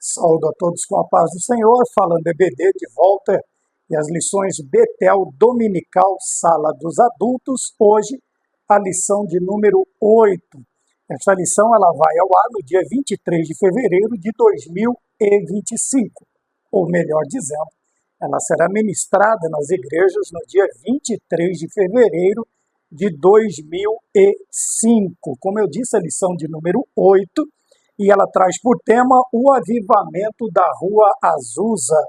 Saúdo a todos com a paz do Senhor, falando EBD de volta e as lições Betel Dominical Sala dos Adultos, hoje a lição de número 8. Esta lição ela vai ao ar no dia 23 de fevereiro de 2025, ou melhor dizendo, ela será ministrada nas igrejas no dia 23 de fevereiro de 2005. Como eu disse, a lição de número 8, e ela traz por tema o avivamento da Rua Azusa,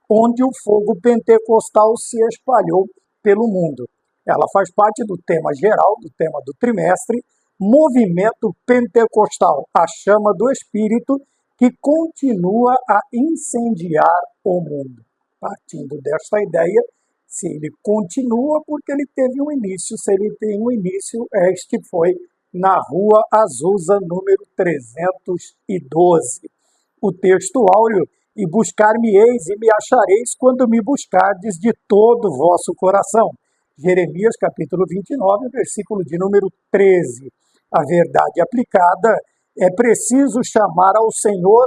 onde o fogo pentecostal se espalhou pelo mundo. Ela faz parte do tema geral, do tema do trimestre, Movimento Pentecostal, a chama do Espírito que continua a incendiar o mundo. Partindo desta ideia, se ele continua, porque ele teve um início, se ele tem um início, este foi na Rua Azusa, número 312. O texto áureo: e buscar-me-eis e me achareis quando me buscardes de todo o vosso coração. Jeremias, capítulo 29, versículo de número 13. A verdade aplicada: é preciso chamar ao Senhor,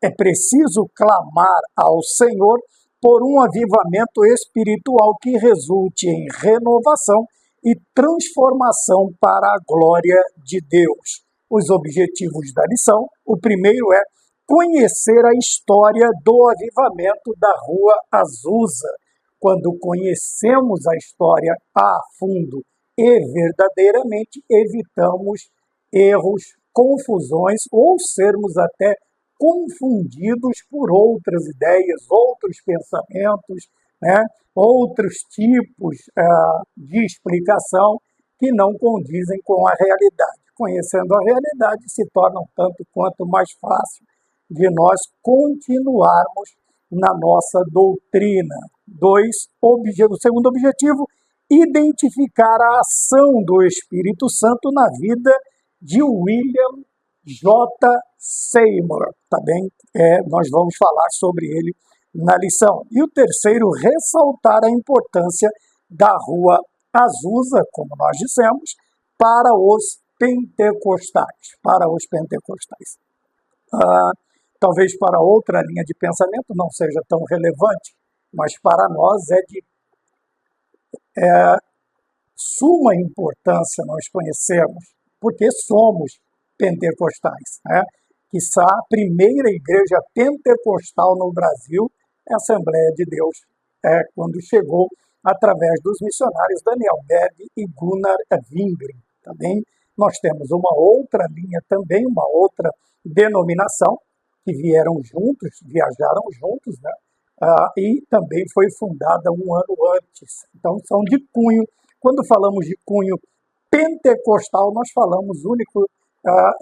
é preciso clamar ao Senhor por um avivamento espiritual que resulte em renovação e transformação para a glória de Deus. Os objetivos da lição: o primeiro é conhecer a história do avivamento da Rua Azusa. Quando conhecemos a história a fundo e verdadeiramente, evitamos erros, confusões ou sermos até confundidos por outras ideias, outros pensamentos, outros tipos de explicação que não condizem com a realidade. Conhecendo a realidade, se torna um tanto quanto mais fácil de nós continuarmos na nossa doutrina. O segundo objetivo: identificar a ação do Espírito Santo na vida de William J. Seymour. Tá bem? Nós vamos falar sobre ele na lição. E o terceiro: ressaltar a importância da Rua Azusa, como nós dissemos, para os pentecostais. Talvez para outra linha de pensamento não seja tão relevante, mas para nós é de suma importância nós conhecermos, porque somos pentecostais, Quiçá a primeira igreja pentecostal no Brasil é a Assembleia de Deus, quando chegou através dos missionários Daniel Berg e Gunnar Wingren. Também nós temos uma outra linha, também uma outra denominação, que viajaram juntos, e também foi fundada um ano antes. Então, são de cunho. Quando falamos de cunho pentecostal, nós falamos único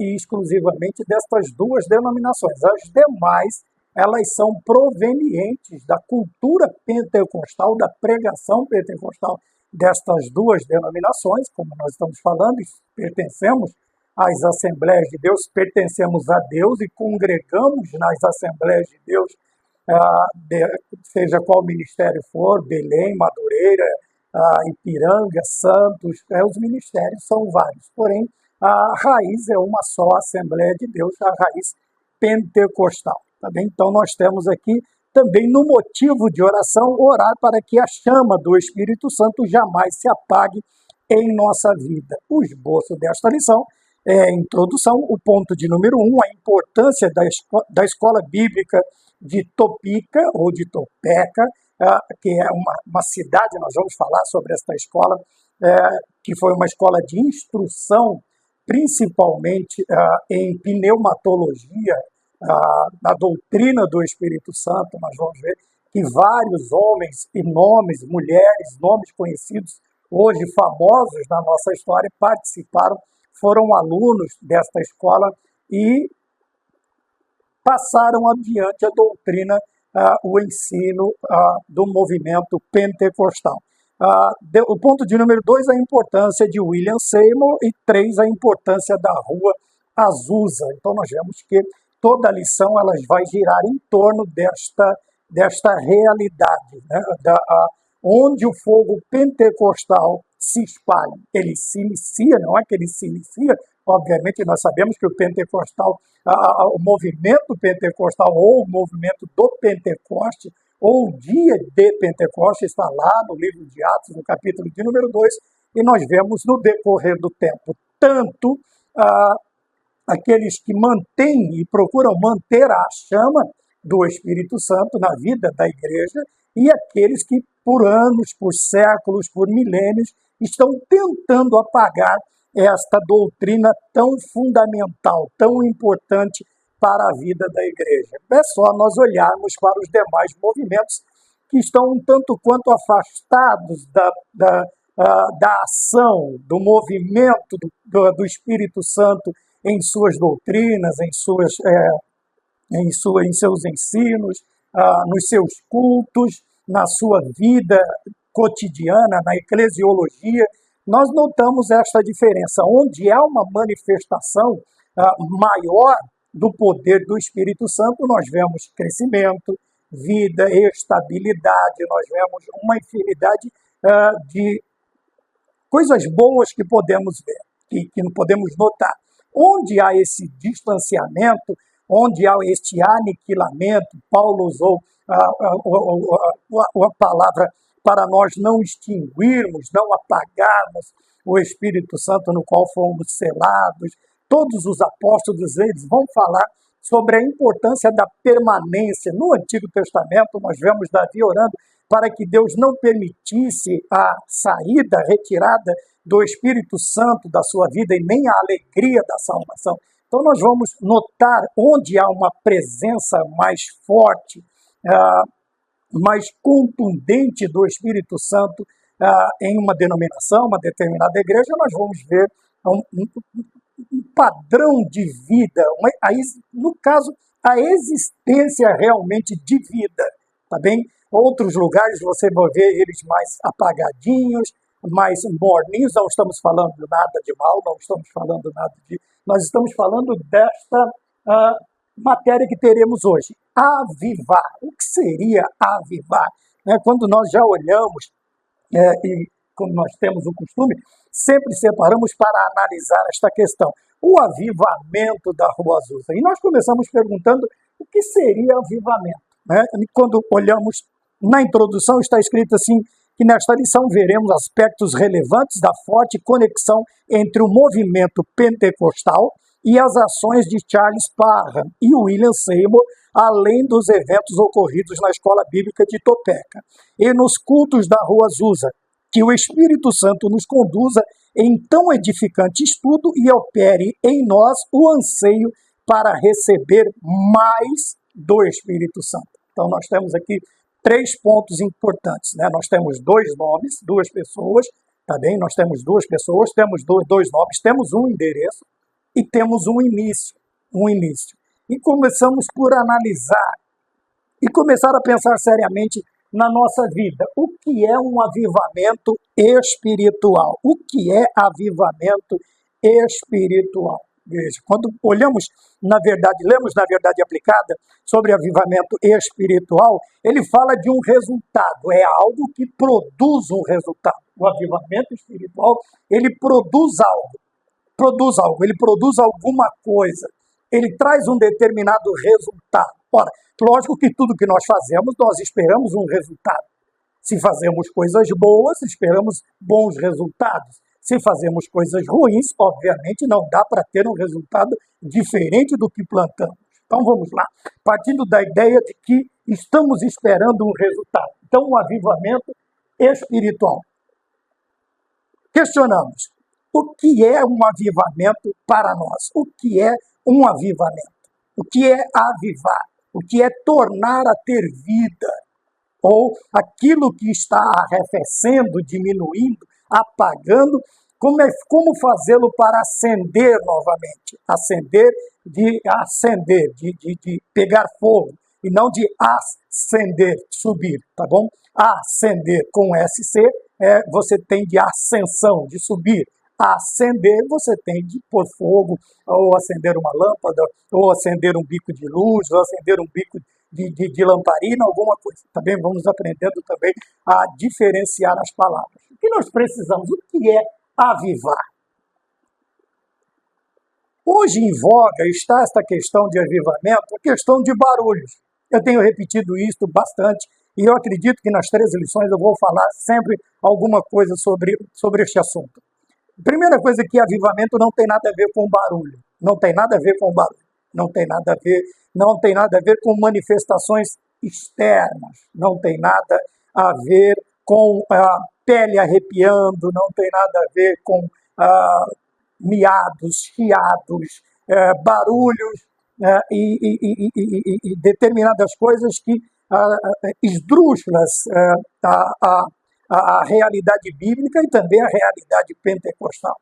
e exclusivamente destas duas denominações. As demais, elas são provenientes da cultura pentecostal, da pregação pentecostal destas duas denominações, como nós estamos falando, pertencemos às Assembleias de Deus, pertencemos a Deus e congregamos nas Assembleias de Deus, seja qual ministério for, Belém, Madureira, Ipiranga, Santos, os ministérios são vários, porém a raiz é uma só, Assembleia de Deus, a raiz pentecostal. Tá bem? Então nós temos aqui também no motivo de oração, orar para que a chama do Espírito Santo jamais se apague em nossa vida. O esboço desta lição é introdução, o ponto de número 1, a importância da escola bíblica de Topica, ou de Topeka, que é uma cidade, nós vamos falar sobre esta escola, que foi uma escola de instrução, principalmente em pneumatologia, na doutrina do Espírito Santo. Nós vamos ver que vários homens e nomes, mulheres, nomes conhecidos, hoje famosos na nossa história, participaram, foram alunos desta escola e passaram adiante a doutrina, o ensino do movimento pentecostal. O ponto de número 2, a importância de William Seymour, e 3, a importância da Rua Azusa. Então nós vemos que toda a lição ela vai girar em torno desta realidade, onde o fogo pentecostal se espalhem. Ele se inicia, não é que ele se inicia, obviamente nós sabemos que o pentecostal, o movimento pentecostal ou o movimento do Pentecoste, ou o dia de Pentecoste está lá no livro de Atos, no capítulo de número 2, e nós vemos no decorrer do tempo, tanto aqueles que mantêm e procuram manter a chama do Espírito Santo na vida da igreja e aqueles que por anos, por séculos, por milênios estão tentando apagar esta doutrina tão fundamental, tão importante para a vida da igreja. É só nós olharmos para os demais movimentos que estão um tanto quanto afastados da ação, do movimento do Espírito Santo em suas doutrinas, em seus ensinos, nos seus cultos, na sua vida cotidiana, na eclesiologia. Nós notamos esta diferença. Onde há uma manifestação maior do poder do Espírito Santo, nós vemos crescimento, vida, estabilidade, nós vemos uma infinidade de coisas boas que podemos ver, que podemos notar. Onde há esse distanciamento, onde há este aniquilamento, Paulo usou a palavra para nós não extinguirmos, não apagarmos o Espírito Santo no qual fomos selados. Todos os apóstolos, eles vão falar sobre a importância da permanência. No Antigo Testamento, nós vemos Davi orando para que Deus não permitisse a saída, a retirada do Espírito Santo da sua vida e nem a alegria da salvação. Então nós vamos notar onde há uma presença mais forte, mais contundente do Espírito Santo em uma denominação, uma determinada igreja, nós vamos ver um padrão de vida, no caso, a existência realmente de vida, tá bem? Outros lugares você vai ver eles mais apagadinhos, mais morninhos, não estamos falando nada de mal, não estamos falando nada de... Nós estamos falando desta matéria que teremos hoje, avivar. O que seria avivar? Quando nós já olhamos, e como nós temos o costume, sempre separamos para analisar esta questão, o avivamento da Rua Azusa. E nós começamos perguntando o que seria avivamento. Quando olhamos na introdução, está escrito assim, que nesta lição veremos aspectos relevantes da forte conexão entre o movimento pentecostal e as ações de Charles Parham e William Seymour, além dos eventos ocorridos na Escola Bíblica de Topeka e nos cultos da Rua Azusa. Que o Espírito Santo nos conduza em tão edificante estudo e opere em nós o anseio para receber mais do Espírito Santo. Então nós temos aqui 3 pontos importantes, Nós temos 2 nomes, 2 pessoas, tá bem? Nós temos 2 pessoas, temos 2 nomes, temos um endereço e temos um início. E começamos por analisar e começar a pensar seriamente na nossa vida. O que é um avivamento espiritual? O que é avivamento espiritual? Veja, quando olhamos, lemos na verdade aplicada sobre avivamento espiritual, ele fala de um resultado, é algo que produz um resultado. O avivamento espiritual, ele produz algo, ele produz alguma coisa, ele traz um determinado resultado. Ora, lógico que tudo que nós fazemos, nós esperamos um resultado. Se fazemos coisas boas, esperamos bons resultados. Se fazemos coisas ruins, obviamente não dá para ter um resultado diferente do que plantamos. Então vamos lá, partindo da ideia de que estamos esperando um resultado. Então, um avivamento espiritual. Questionamos, o que é um avivamento para nós? O que é um avivamento? O que é avivar? O que é tornar a ter vida? Ou aquilo que está arrefecendo, diminuindo, apagando, como fazê-lo para acender novamente? De pegar fogo, e não de ascender, subir, tá bom? Acender com SC, você tem de ascensão, de subir. Acender, você tem de pôr fogo, ou acender uma lâmpada, ou acender um bico de luz, ou acender um bico de lamparina, alguma coisa. Também vamos aprendendo também a diferenciar as palavras. O que nós precisamos? O que é avivar? Hoje em voga está esta questão de avivamento, a questão de barulhos. Eu tenho repetido isso bastante e eu acredito que nas 13 lições eu vou falar sempre alguma coisa sobre este assunto. Primeira coisa é que avivamento não tem nada a ver com barulho. Não tem nada a ver com barulho. Não tem nada a ver com manifestações externas. Não tem nada a ver com a pele arrepiando, não tem nada a ver com miados, chiados, barulhos e determinadas coisas que esdrúxulas a realidade bíblica e também a realidade pentecostal.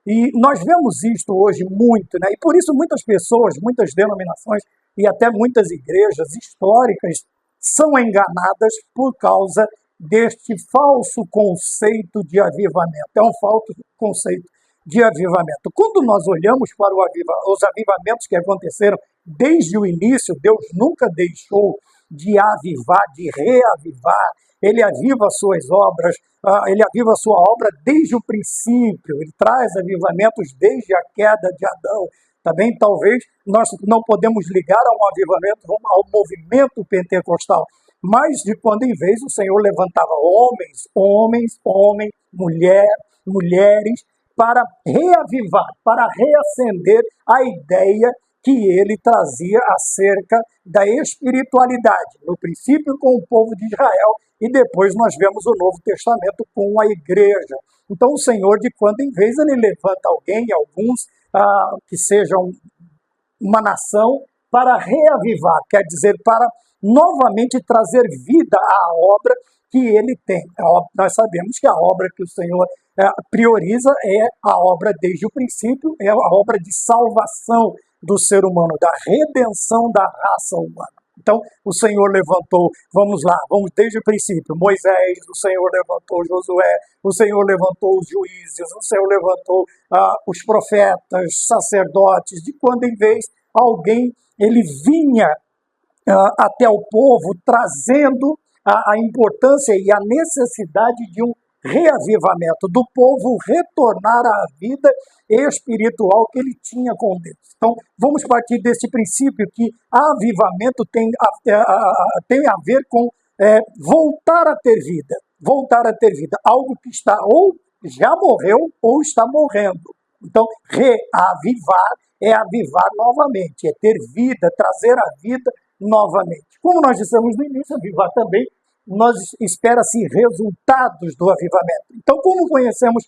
E nós vemos isto hoje muito, né? E por isso muitas pessoas, muitas denominações e até muitas igrejas históricas são enganadas por causa deste falso conceito de avivamento. É um falso conceito de avivamento. Quando nós olhamos para os avivamentos que aconteceram desde o início, Deus nunca deixou de avivar, de reavivar. Ele aviva as suas obras, ele aviva a sua obra desde o princípio, ele traz avivamentos desde a queda de Adão. Também, talvez, nós não podemos ligar a um avivamento, ao movimento pentecostal, mas de quando em vez o Senhor levantava homens, mulheres, para reavivar, para reacender a ideia que ele trazia acerca da espiritualidade, no princípio com o povo de Israel, e depois nós vemos o Novo Testamento com a igreja. Então o Senhor, de quando em vez, ele levanta alguém, alguns que sejam uma nação, para reavivar, quer dizer, para novamente trazer vida à obra que ele tem. Nós sabemos que a obra que o Senhor prioriza é a obra desde o princípio, é a obra de salvação do ser humano, da redenção da raça humana. Então, o Senhor levantou, vamos desde o princípio, Moisés, o Senhor levantou Josué, o Senhor levantou os juízes, o Senhor levantou os profetas, sacerdotes, de quando em vez alguém, ele vinha até o povo trazendo a importância e a necessidade de um reavivamento, do povo retornar à vida espiritual que ele tinha com Deus. Então, vamos partir desse princípio que avivamento tem a ver com voltar a ter vida, algo que está ou já morreu ou está morrendo. Então, reavivar é avivar novamente, é ter vida, trazer a vida novamente. Como nós dissemos no início, avivar também, espera-se resultados do avivamento. Então, como conhecemos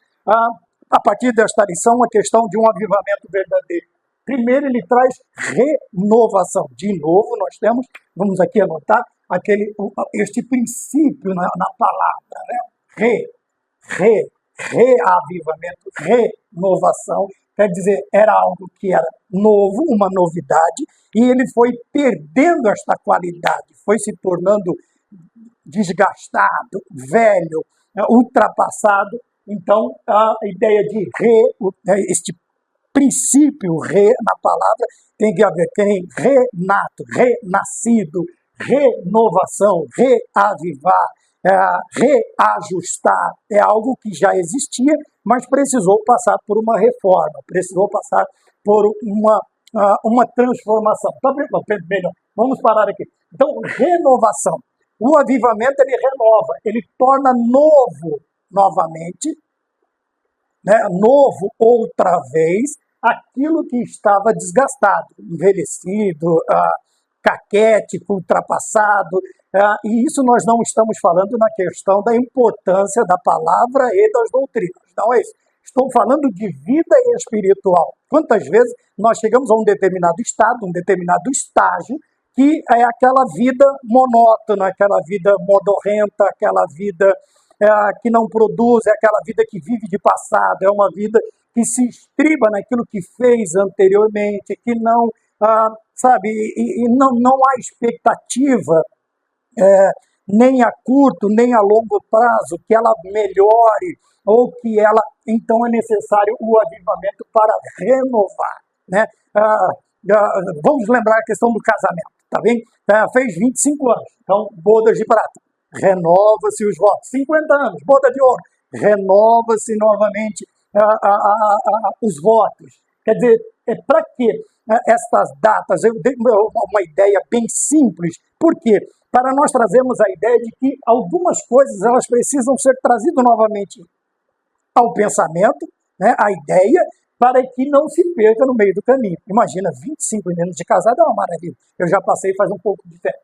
a partir desta lição a questão de um avivamento verdadeiro? Primeiro, ele traz renovação. De novo, nós temos, vamos aqui anotar, este princípio na palavra, né? Reavivamento, renovação, quer dizer, era algo que era novo, uma novidade, e ele foi perdendo esta qualidade, foi se tornando desgastado, velho, ultrapassado. Então, a ideia de este princípio na palavra tem que haver, tem renascido, renovação, reavivar, reajustar. É algo que já existia, mas precisou passar por uma reforma, precisou passar por uma transformação. Tá melhor. Vamos parar aqui. Então, renovação. O avivamento, ele renova, ele torna novo novamente, né? Novo outra vez, aquilo que estava desgastado, envelhecido, caquético, ultrapassado. E isso nós não estamos falando na questão da importância da palavra e das doutrinas, não é isso. Estou falando de vida espiritual. Quantas vezes nós chegamos a um determinado estado, um determinado estágio, que é aquela vida monótona, aquela vida modorrenta, aquela vida que não produz, é aquela vida que vive de passado, é uma vida que se estriba naquilo que fez anteriormente, que não, não há expectativa, nem a curto, nem a longo prazo, que ela melhore, ou que ela, então é necessário o avivamento para renovar, né? Vamos lembrar a questão do casamento. tá bem? Fez 25 anos, então bodas de prata, renova-se os votos. 50 anos, boda de ouro, renova-se novamente os votos. Quer dizer, para que estas datas? Eu dei uma ideia bem simples. Por quê? Para nós trazermos a ideia de que algumas coisas elas precisam ser trazidas novamente ao pensamento, né, a ideia, para que não se perca no meio do caminho. Imagina, 25 anos de casado é uma maravilha. Eu já passei faz um pouco de tempo.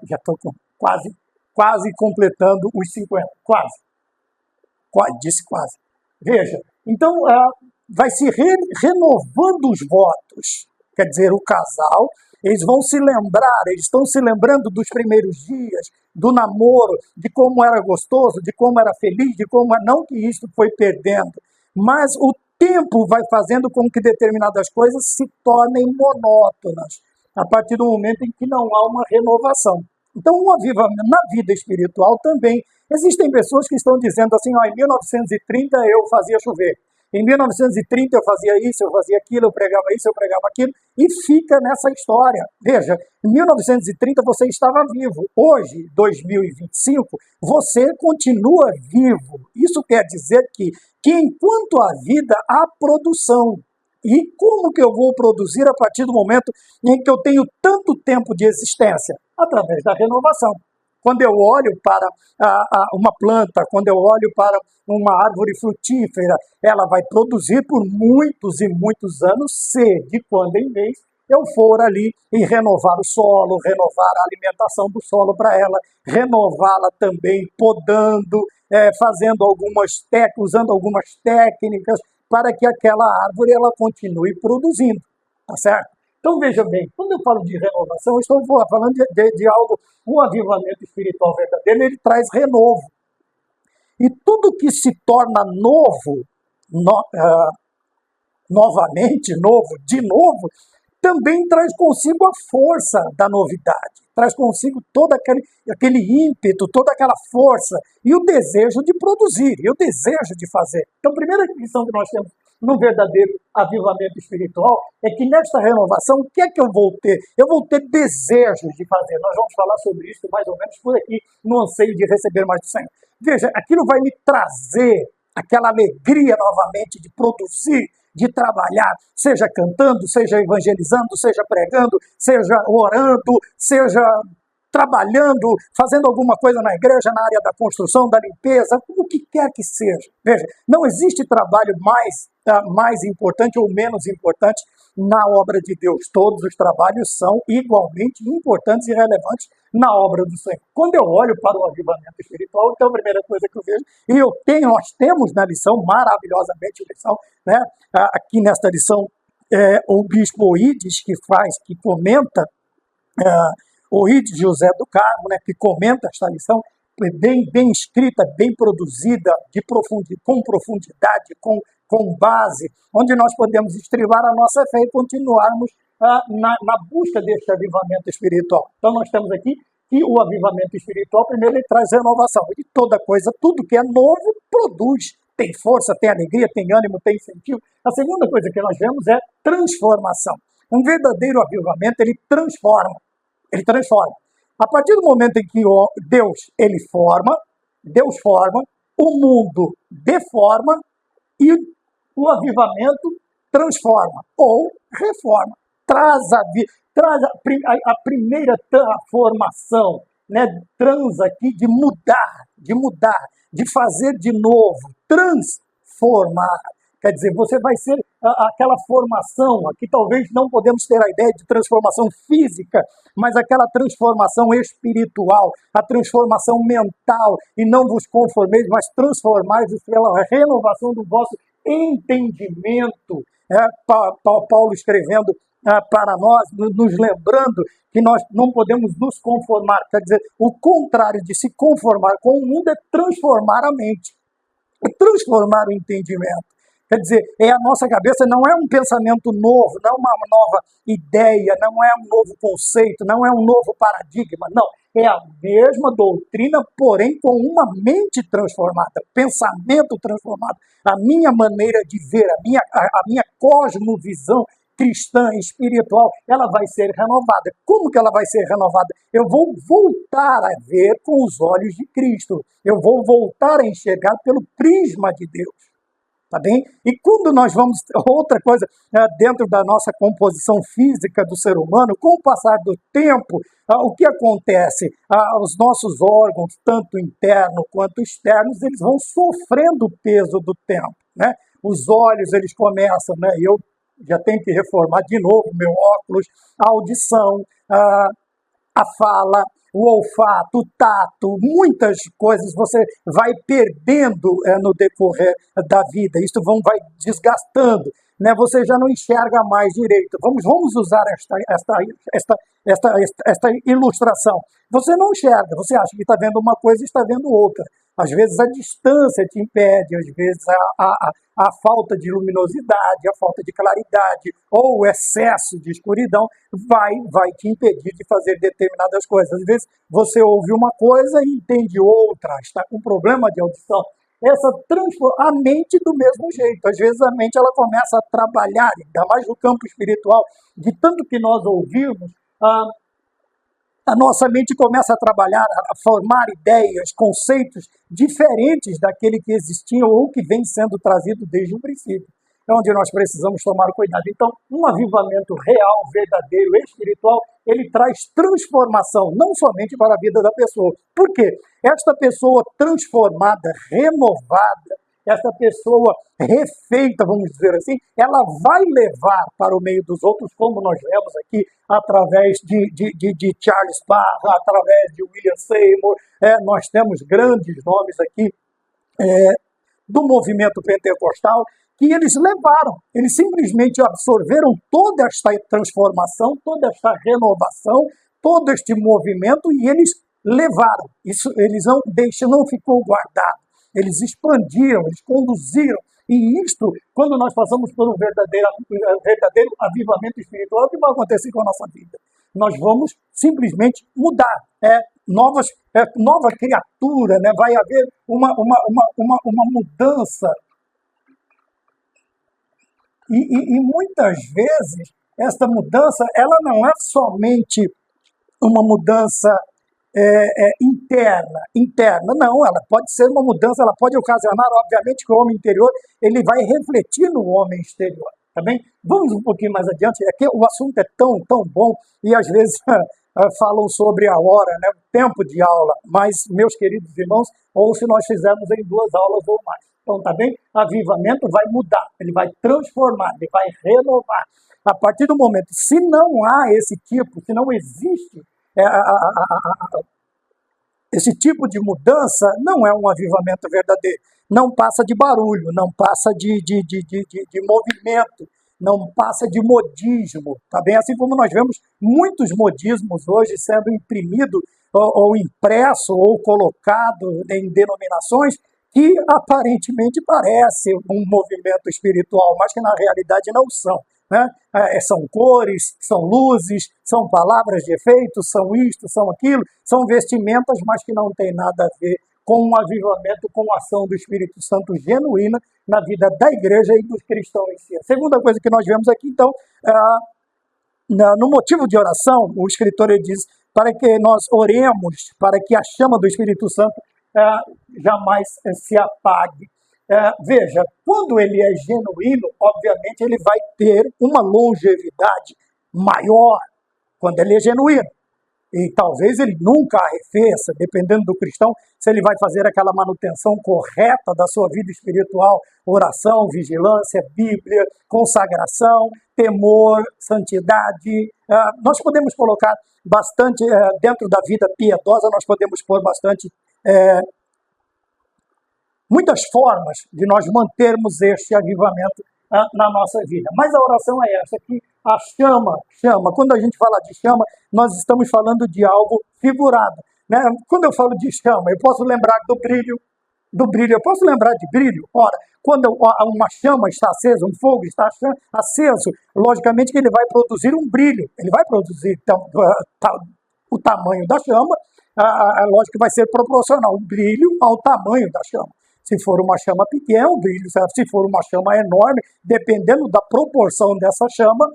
Já estou quase completando os 50. Disse quase. Veja, então vai se renovando os votos. Quer dizer, o casal, eles vão se lembrar, eles estão se lembrando dos primeiros dias, do namoro, de como era gostoso, de como era feliz, de como não que isso foi perdendo, mas o tempo vai fazendo com que determinadas coisas se tornem monótonas, a partir do momento em que não há uma renovação. Então, um avivamento na vida espiritual também. Existem pessoas que estão dizendo assim, em 1930 eu fazia chover, em 1930 eu fazia isso, eu fazia aquilo, eu pregava isso, eu pregava aquilo, e fica nessa história. Veja, em 1930 você estava vivo. Hoje, 2025, você continua vivo. Isso quer dizer que enquanto há vida, há produção. E como que eu vou produzir a partir do momento em que eu tenho tanto tempo de existência? Através da renovação. Quando eu olho para uma planta, quando eu olho para uma árvore frutífera, ela vai produzir por muitos e muitos anos, se de quando em vez eu for ali e renovar o solo, renovar a alimentação do solo para ela, renová-la também podando, usando algumas técnicas para que aquela árvore ela continue produzindo, tá certo? Então veja bem, quando eu falo de renovação, eu estou falando de algo, um avivamento espiritual verdadeiro, ele traz renovo. E tudo que se torna novo, novamente, de novo, também traz consigo a força da novidade, traz consigo todo aquele ímpeto, toda aquela força e o desejo de produzir, e o desejo de fazer. Então, a primeira lição que nós temos no verdadeiro avivamento espiritual é que nesta renovação, o que é que eu vou ter? Eu vou ter desejos de fazer. Nós vamos falar sobre isso mais ou menos por aqui, no anseio de receber mais do Senhor. Veja, aquilo vai me trazer aquela alegria novamente de produzir, de trabalhar, seja cantando, seja evangelizando, seja pregando, seja orando, seja trabalhando, fazendo alguma coisa na igreja, na área da construção, da limpeza, o que quer que seja. Veja, não existe trabalho mais importante ou menos importante na obra de Deus. Todos os trabalhos são igualmente importantes e relevantes na obra do Senhor. Quando eu olho para o avivamento espiritual, então a primeira coisa que eu vejo, e nós temos na lição, maravilhosamente lição, né? Aqui nesta lição, o bispo Oídes, que comenta, Oídes José do Carmo, né, que comenta esta lição, bem escrita, bem produzida, com profundidade, com base, onde nós podemos estribar a nossa fé e continuarmos na busca deste avivamento espiritual. Então nós temos aqui que o avivamento espiritual, primeiro, ele traz renovação. E toda coisa, tudo que é novo, produz. Tem força, tem alegria, tem ânimo, tem incentivo. A segunda coisa que nós vemos é transformação. Um verdadeiro avivamento, ele transforma. Ele transforma. A partir do momento em que Deus forma, o mundo deforma e o avivamento transforma ou reforma. Traz a primeira formação, né, aqui de mudar, de fazer de novo, transformar. Quer dizer, você vai ser aquela formação, aqui talvez não podemos ter a ideia de transformação física, mas aquela transformação espiritual, a transformação mental, e não vos conformeis, mas transformai-vos pela renovação do vosso entendimento. Paulo escrevendo para nós, nos lembrando que nós não podemos nos conformar, quer dizer, o contrário de se conformar com o mundo é transformar a mente, é transformar o entendimento. Quer dizer, a nossa cabeça não é um pensamento novo, não é uma nova ideia, não é um novo conceito, não é um novo paradigma, não. É a mesma doutrina, porém com uma mente transformada, pensamento transformado, a minha maneira de ver, a minha cosmovisão cristã, espiritual, ela vai ser renovada. Como que ela vai ser renovada? Eu vou voltar a ver com os olhos de Cristo. Eu vou voltar a enxergar pelo prisma de Deus. Tá bem? E quando nós vamos, outra coisa, dentro da nossa composição física do ser humano, com o passar do tempo, o que acontece? Os nossos órgãos, tanto internos quanto externos, eles vão sofrendo o peso do tempo, né? Os olhos, eles começam, né? Eu já tenho que reformar de novo meu óculos, a audição, a fala, o olfato, o tato, muitas coisas você vai perdendo no decorrer da vida. Isso vai desgastando, né? Você já não enxerga mais direito. Vamos usar esta ilustração. Você não enxerga, você acha que está vendo uma coisa e está vendo outra. Às vezes a distância te impede, às vezes a falta de luminosidade, a falta de claridade ou o excesso de escuridão vai te impedir de fazer determinadas coisas. Às vezes você ouve uma coisa e entende outra, está com problema de audição. A mente do mesmo jeito. Às vezes a mente ela começa a trabalhar, ainda mais no campo espiritual, de tanto que nós ouvimos, a nossa mente começa a trabalhar, a formar ideias, conceitos diferentes daquele que existia ou que vem sendo trazido desde o princípio. É onde nós precisamos tomar cuidado. Então, um avivamento real, verdadeiro, espiritual, ele traz transformação, não somente para a vida da pessoa. Por quê? Esta pessoa transformada, renovada, essa pessoa refeita, vamos dizer assim, ela vai levar para o meio dos outros, como nós vemos aqui, através de Charles Barr, através de William Seymour, nós temos grandes nomes aqui do movimento pentecostal, que eles levaram, eles simplesmente absorveram toda esta transformação, toda esta renovação, todo este movimento, e eles levaram. Isso, eles não ficou guardado. Eles expandiram, eles conduziram. E isto, quando nós passamos por um verdadeiro avivamento espiritual, o que vai acontecer com a nossa vida? Nós vamos simplesmente mudar. Nova criatura, né? Vai haver uma mudança. E muitas vezes, esta mudança, ela não é somente uma mudança interna, não, ela pode ser uma mudança, ela pode ocasionar, obviamente, que o homem interior, ele vai refletir no homem exterior, tá bem? Vamos um pouquinho mais adiante, é que o assunto é tão bom, e às vezes falam sobre a hora, né, o tempo de aula, mas, meus queridos irmãos, ou se nós fizermos em 2 aulas ou mais. Então, tá bem? Avivamento vai mudar, ele vai transformar, ele vai renovar. A partir do momento, se não há esse tipo, se não existe esse tipo de mudança, não é um avivamento verdadeiro. Não passa de barulho, não passa de movimento, não passa de modismo. Tá bem? Assim como nós vemos muitos modismos hoje sendo imprimido ou impresso ou colocado em denominações que aparentemente parece um movimento espiritual, mas que na realidade não são. Né? São cores, são luzes, são palavras de efeito, são isto, são aquilo, são vestimentas, mas que não tem nada a ver com um avivamento, com a ação do Espírito Santo genuína na vida da igreja e dos cristãos em si. A segunda coisa que nós vemos aqui, então, no motivo de oração, o escritor ele diz para que nós oremos, para que a chama do Espírito Santo jamais se apague. Veja, quando ele é genuíno, obviamente ele vai ter uma longevidade maior quando ele é genuíno. E talvez ele nunca arrefeça, dependendo do cristão, se ele vai fazer aquela manutenção correta da sua vida espiritual, oração, vigilância, Bíblia, consagração, temor, santidade. Nós podemos colocar bastante, dentro da vida piedosa, nós podemos pôr bastante muitas formas de nós mantermos este avivamento na nossa vida. Mas a oração é essa, que a chama. Quando a gente fala de chama, nós estamos falando de algo figurado. Né? Quando eu falo de chama, eu posso lembrar do brilho, eu posso lembrar de brilho. Ora, quando uma chama está acesa, um fogo está aceso, logicamente que ele vai produzir um brilho, ele vai produzir o tamanho da chama, lógico que vai ser proporcional, o brilho ao tamanho da chama. Se for uma chama pequena, é um brilho, certo? Se for uma chama enorme, dependendo da proporção dessa chama,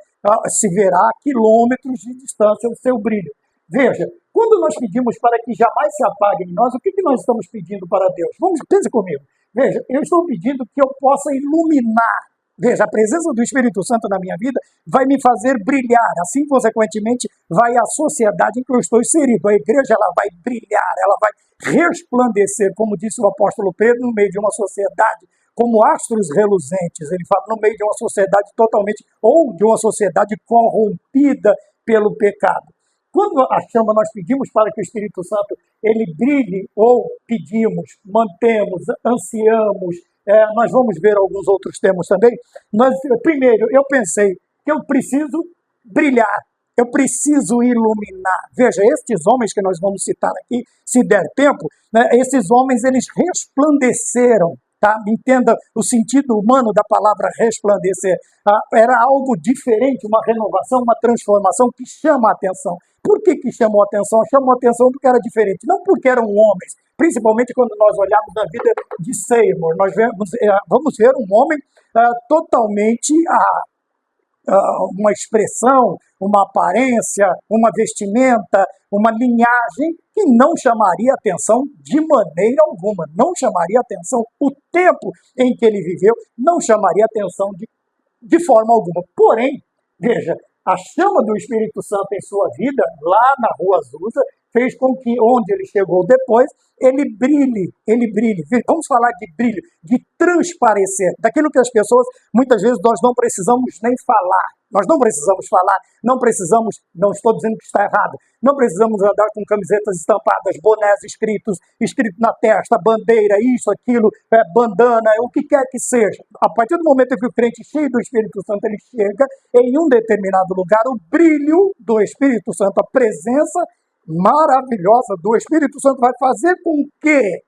se verá a quilômetros de distância o seu brilho. Veja, quando nós pedimos para que jamais se apague em nós, o que nós estamos pedindo para Deus? Pense comigo. Veja, eu estou pedindo que eu possa iluminar. Veja, a presença do Espírito Santo na minha vida vai me fazer brilhar. Assim, consequentemente, vai a sociedade em que eu estou inserido. A igreja ela vai brilhar, ela vai resplandecer, como disse o apóstolo Pedro, no meio de uma sociedade, como astros reluzentes. Ele fala no meio de uma sociedade totalmente, ou de uma sociedade corrompida pelo pecado. Quando a chama nós pedimos para que o Espírito Santo ele brilhe, ou pedimos, mantemos, ansiamos, nós vamos ver alguns outros termos também. Primeiro, eu pensei que eu preciso brilhar, eu preciso iluminar. Veja, estes homens que nós vamos citar aqui, se der tempo, né, esses homens eles resplandeceram. Tá? Entenda o sentido humano da palavra resplandecer. Era algo diferente, uma renovação, uma transformação que chama a atenção. Por que chamou a atenção? Chamou a atenção porque era diferente, não porque eram homens. Principalmente quando nós olhamos na vida de Seymour, nós vamos ver um homem totalmente uma expressão, uma aparência, uma vestimenta, uma linhagem que não chamaria atenção de maneira alguma, não chamaria atenção. O tempo em que ele viveu não chamaria atenção de forma alguma. Porém, veja, a chama do Espírito Santo em sua vida, lá na Rua Azusa, fez com que, onde ele chegou depois, ele brilhe. Vamos falar de brilho, de transparecer, daquilo que as pessoas, muitas vezes, nós não precisamos nem falar. Nós não precisamos falar, não estou dizendo que está errado, não precisamos andar com camisetas estampadas, bonés escrito na testa, bandeira, isso, aquilo, bandana, o que quer que seja. A partir do momento em que o crente cheio do Espírito Santo, ele chega em um determinado lugar, o brilho do Espírito Santo, a presença maravilhosa do Espírito Santo vai fazer com que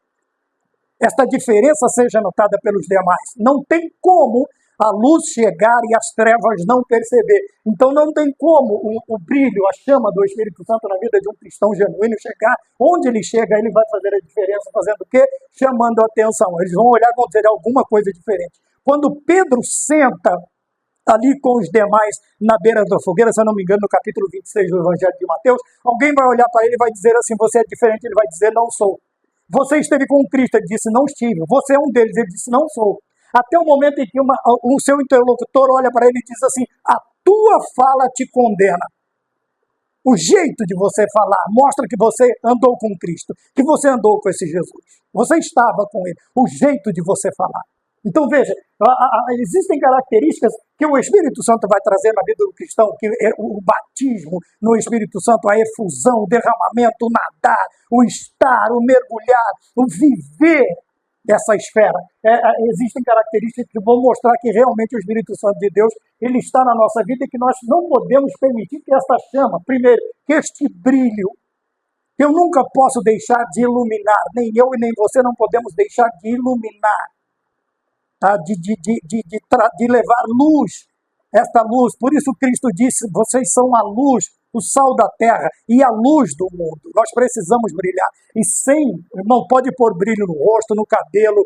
esta diferença seja notada pelos demais. Não tem como a luz chegar e as trevas não perceber. Então não tem como o brilho, a chama do Espírito Santo na vida de um cristão genuíno chegar. Onde ele chega, ele vai fazer a diferença. Fazendo o quê? Chamando a atenção. Eles vão olhar e vão dizer alguma coisa diferente. Quando Pedro senta ali com os demais na beira da fogueira, se eu não me engano, no capítulo 26 do Evangelho de Mateus, alguém vai olhar para ele e vai dizer assim, você é diferente, ele vai dizer, não sou. Você esteve com Cristo, ele disse, não estive. Você é um deles, ele disse, não sou. Até o momento em que o seu interlocutor olha para ele e diz assim, a tua fala te condena. O jeito de você falar mostra que você andou com Cristo, que você andou com esse Jesus. Você estava com ele. O jeito de você falar. Então, veja, existem características que o Espírito Santo vai trazer na vida do cristão, que é o batismo no Espírito Santo, a efusão, o derramamento, o nadar, o estar, o mergulhar, o viver dessa esfera. Existem características que vão mostrar que realmente o Espírito Santo de Deus ele está na nossa vida e que nós não podemos permitir que esta chama, primeiro, que este brilho, eu nunca posso deixar de iluminar, nem eu e nem você não podemos deixar de iluminar. De levar luz, esta luz. Por isso Cristo disse, vocês são a luz, o sal da terra e a luz do mundo. Nós precisamos brilhar. E irmão, pode pôr brilho no rosto, no cabelo,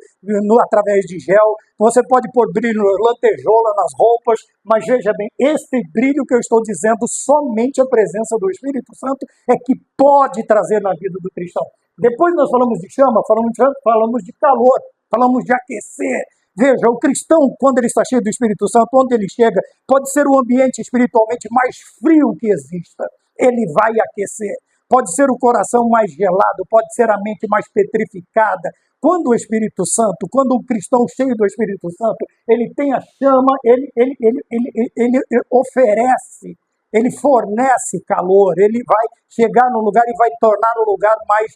através de gel, você pode pôr brilho na lantejoula, nas roupas, mas veja bem, este brilho que eu estou dizendo, somente a presença do Espírito Santo é que pode trazer na vida do cristão. Depois nós falamos de chama, falamos de calor, falamos de aquecer. Veja, o cristão, quando ele está cheio do Espírito Santo, onde ele chega, pode ser o ambiente espiritualmente mais frio que exista. Ele vai aquecer. Pode ser o coração mais gelado, pode ser a mente mais petrificada. Quando o Espírito Santo, quando o cristão cheio do Espírito Santo, ele tem a chama, ele oferece, ele fornece calor, ele vai chegar no lugar e vai tornar o lugar mais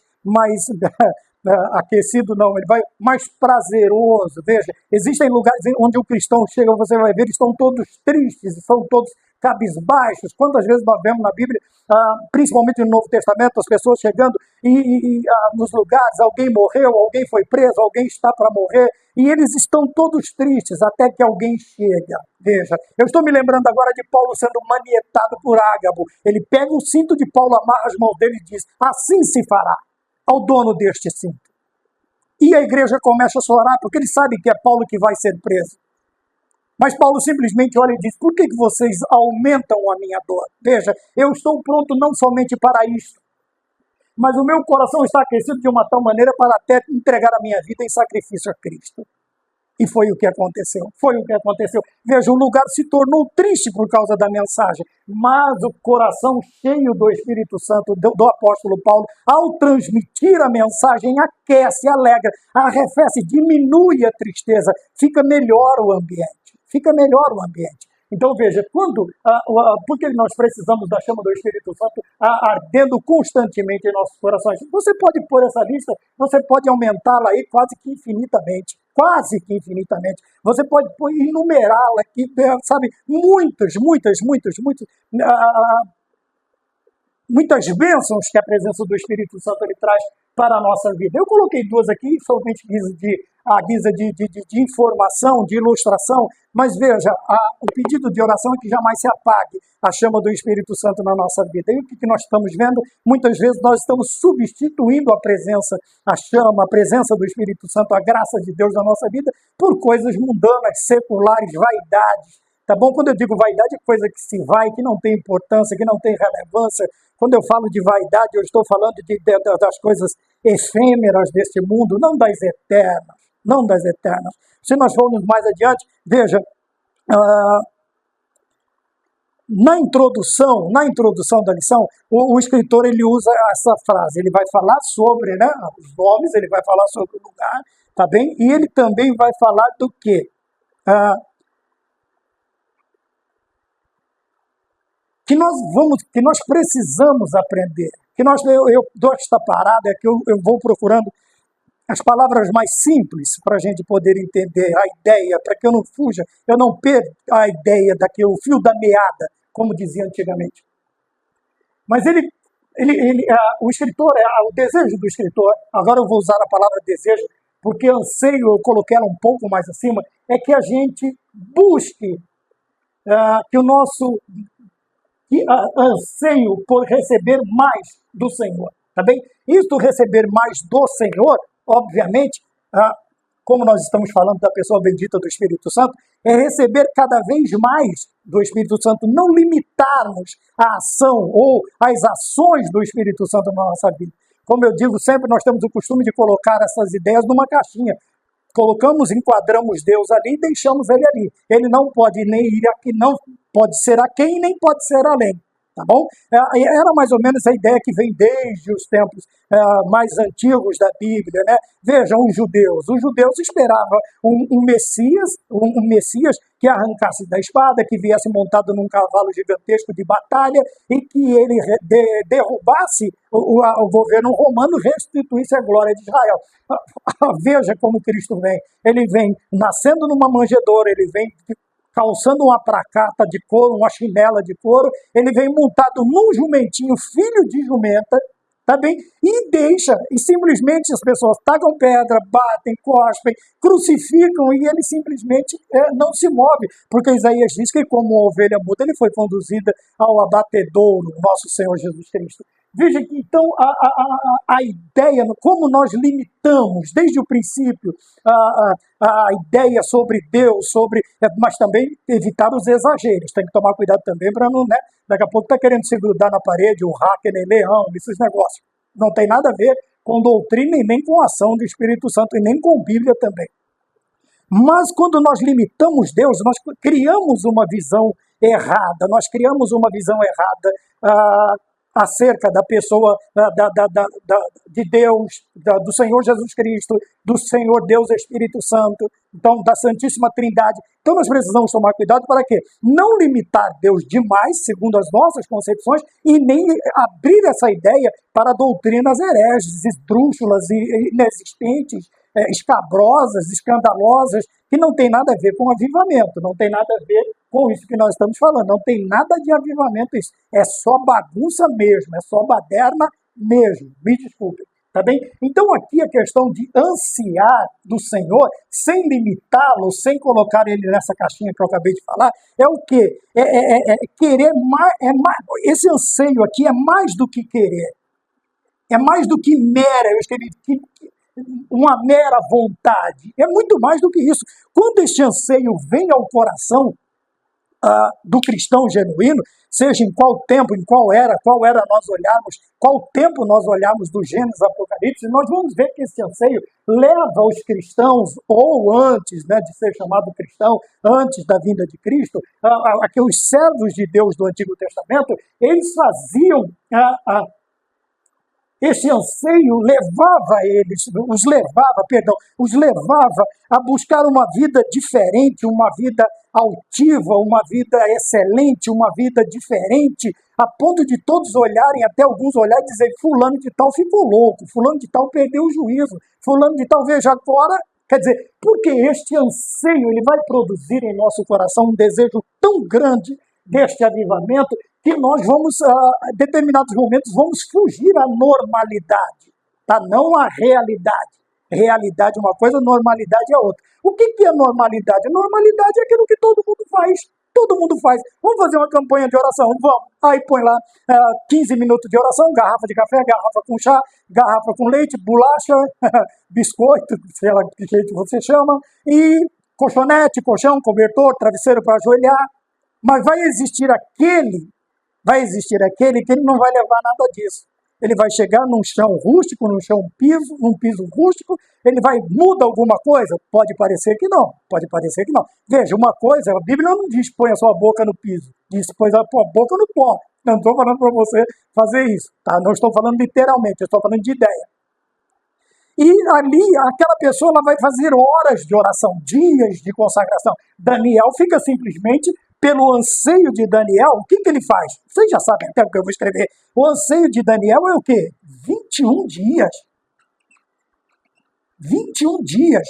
aquecido, não, ele vai mais prazeroso. Veja, existem lugares onde o cristão chega, você vai ver, estão todos tristes, estão todos cabisbaixos. Quantas vezes nós vemos na Bíblia, principalmente no Novo Testamento, as pessoas chegando nos lugares, alguém morreu, alguém foi preso, alguém está para morrer, e eles estão todos tristes até que alguém chega. Veja, eu estou me lembrando agora de Paulo sendo manietado por Ágabo. Ele pega o cinto de Paulo, amarra as mãos dele e diz, assim se fará ao dono deste cinto. E a igreja começa a chorar, porque eles sabem que é Paulo que vai ser preso. Mas Paulo simplesmente olha e diz, por que vocês aumentam a minha dor? Veja, eu estou pronto não somente para isso, mas o meu coração está aquecido de uma tal maneira para até entregar a minha vida em sacrifício a Cristo. E foi o que aconteceu, foi o que aconteceu. Veja, o lugar se tornou triste por causa da mensagem, mas o coração cheio do Espírito Santo do apóstolo Paulo, ao transmitir a mensagem, aquece, alegra, arrefece, diminui a tristeza, fica melhor o ambiente, fica melhor o ambiente. Então veja, porque nós precisamos da chama do Espírito Santo ardendo constantemente em nossos corações. Você pode pôr essa lista, você pode aumentá-la aí quase que infinitamente. Quase que infinitamente. Você pode enumerá-la aqui, sabe, muitas bênçãos que a presença do Espírito Santo ele traz para a nossa vida. Eu coloquei duas aqui, somente a guisa de informação, de ilustração, mas veja, o pedido de oração é que jamais se apague a chama do Espírito Santo na nossa vida. E o que nós estamos vendo? Muitas vezes nós estamos substituindo a presença, a chama, a presença do Espírito Santo, a graça de Deus na nossa vida, por coisas mundanas, seculares, vaidades. Tá bom? Quando eu digo vaidade, é coisa que se vai, que não tem importância, que não tem relevância. Quando eu falo de vaidade, eu estou falando das coisas efêmeras deste mundo, não das eternas. Não das eternas. Se nós formos mais adiante, veja, na introdução da lição, o escritor ele usa essa frase, ele vai falar sobre, né, os nomes, ele vai falar sobre o lugar, tá bem? E ele também vai falar do quê? Que nós precisamos aprender. Eu dou esta parada, é que eu vou procurando as palavras mais simples para a gente poder entender a ideia, para que eu não fuja, eu não perca a ideia o fio da meada, como dizia antigamente. Mas o escritor, o desejo do escritor, agora eu vou usar a palavra desejo, porque anseio, eu coloquei ela um pouco mais acima, é que a gente busque que o nosso anseio por receber mais do Senhor, tá bem? Isto receber mais do Senhor, obviamente, como nós estamos falando da pessoa bendita do Espírito Santo, é receber cada vez mais do Espírito Santo, não limitarmos a ação ou as ações do Espírito Santo na nossa vida. Como eu digo sempre, nós temos o costume de colocar essas ideias numa caixinha. Enquadramos Deus ali e deixamos ele ali. Ele não pode nem ir aqui, não pode ser aqui, nem pode ser além. Tá bom? Era mais ou menos a ideia que vem desde os tempos mais antigos da Bíblia, né? Vejam, os judeus esperavam um Messias que arrancasse da espada, que viesse montado num cavalo gigantesco de batalha e que ele derrubasse o governo romano e restituísse a glória de Israel. Veja como Cristo vem. Ele vem nascendo numa manjedoura, ele vem calçando uma pracata de couro, uma chinela de couro, ele vem montado num jumentinho, filho de jumenta, tá bem? E simplesmente as pessoas tacam pedra, batem, cospem, crucificam e ele simplesmente não se move, porque Isaías diz que como uma ovelha muda, ele foi conduzida ao abatedouro, nosso Senhor Jesus Cristo. Veja que, então, a ideia, como nós limitamos, desde o princípio, a ideia sobre Deus, mas também evitar os exageros. Tem que tomar cuidado também para não, né? Daqui a pouco está querendo se grudar na parede, o hacker, nem leão, esses negócios. Não tem nada a ver com doutrina e nem com ação do Espírito Santo e nem com Bíblia também. Mas quando nós limitamos Deus, nós criamos uma visão errada, acerca da pessoa de Deus, do Senhor Jesus Cristo, do Senhor Deus Espírito Santo, então da Santíssima Trindade. Então nós precisamos tomar cuidado para quê? Não limitar Deus demais, segundo as nossas concepções, e nem abrir essa ideia para doutrinas hereges, esdrúxulas e inexistentes, escabrosas, escandalosas, que não tem nada a ver com avivamento, não tem nada a ver com isso que nós estamos falando, não tem nada de avivamento isso, é só bagunça mesmo, é só baderna mesmo, me desculpem, tá bem? Então aqui a questão de ansiar do Senhor, sem limitá-lo, sem colocar ele nessa caixinha que eu acabei de falar, é o quê? Querer mais, esse anseio aqui é mais do que querer, é mais do que mera, eu escrevi uma mera vontade, é muito mais do que isso. Quando este anseio vem ao coração do cristão genuíno, seja em qual tempo, em qual era nós olharmos, qual tempo nós olharmos do Gênesis Apocalipse, nós vamos ver que esse anseio leva os cristãos, ou antes, né, de ser chamado cristão, antes da vinda de Cristo, aqueles servos de Deus do Antigo Testamento, eles faziam esse anseio os levava a buscar uma vida diferente, uma vida altiva, uma vida excelente, uma vida diferente, a ponto de todos olharem, até alguns olharem e dizer, fulano de tal ficou louco, fulano de tal perdeu o juízo, fulano de tal veja agora. Quer dizer, porque este anseio ele vai produzir em nosso coração um desejo tão grande deste avivamento, que nós vamos, em determinados momentos, vamos fugir à normalidade, tá? Não à realidade. Realidade é uma coisa, normalidade é outra. O que é normalidade? Normalidade é aquilo que todo mundo faz. Todo mundo faz. Vamos fazer uma campanha de oração? Vamos. Aí põe lá 15 minutos de oração, garrafa de café, garrafa com chá, garrafa com leite, bolacha, biscoito, sei lá que jeito você chama, e colchonete, colchão, cobertor, travesseiro para ajoelhar. Mas vai existir aquele que ele não vai levar nada disso. Ele vai chegar num chão rústico, num piso rústico, ele vai, muda alguma coisa? Pode parecer que não. Veja, uma coisa, a Bíblia não diz põe a sua boca no piso, diz põe a sua boca no pó. Não estou falando para você fazer isso, tá? Não estou falando literalmente, eu estou falando de ideia. E ali, aquela pessoa ela vai fazer horas de oração, dias de consagração. Daniel fica simplesmente, pelo anseio de Daniel, o que ele faz? Vocês já sabem até o que eu vou escrever. O anseio de Daniel é o quê? 21 dias. 21 dias.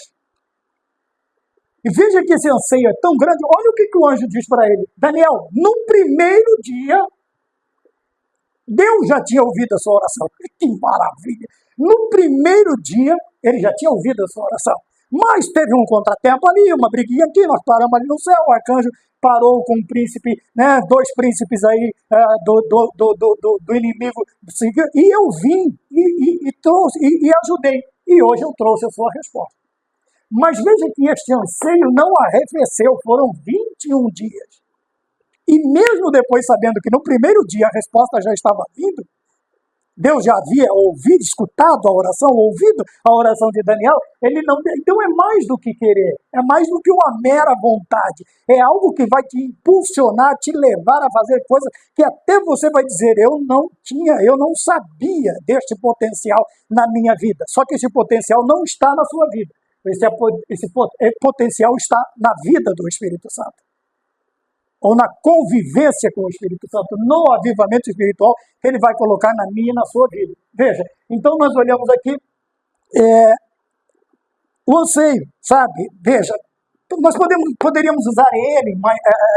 E veja que esse anseio é tão grande. Olha o que o anjo diz para ele. Daniel, no primeiro dia, Deus já tinha ouvido a sua oração. Que maravilha! No primeiro dia, ele já tinha ouvido a sua oração. Mas teve um contratempo ali, uma briguinha aqui, nós paramos ali no céu, o arcanjo parou com um príncipe, né, dois príncipes aí do inimigo, e eu vim e trouxe, e ajudei. E hoje eu trouxe a sua resposta. Mas veja que este anseio não arrefeceu, foram 21 dias. E mesmo depois sabendo que no primeiro dia a resposta já estava vindo, Deus já havia ouvido, escutado ouvido a oração de Daniel, ele não. Então é mais do que querer, é mais do que uma mera vontade, é algo que vai te impulsionar, te levar a fazer coisas que até você vai dizer, eu não sabia deste potencial na minha vida, só que esse potencial não está na sua vida, esse potencial está na vida do Espírito Santo, ou na convivência com o Espírito Santo, no avivamento espiritual que ele vai colocar na minha e na sua vida. Veja, então nós olhamos aqui o anseio, sabe? Veja, nós poderíamos usar ele,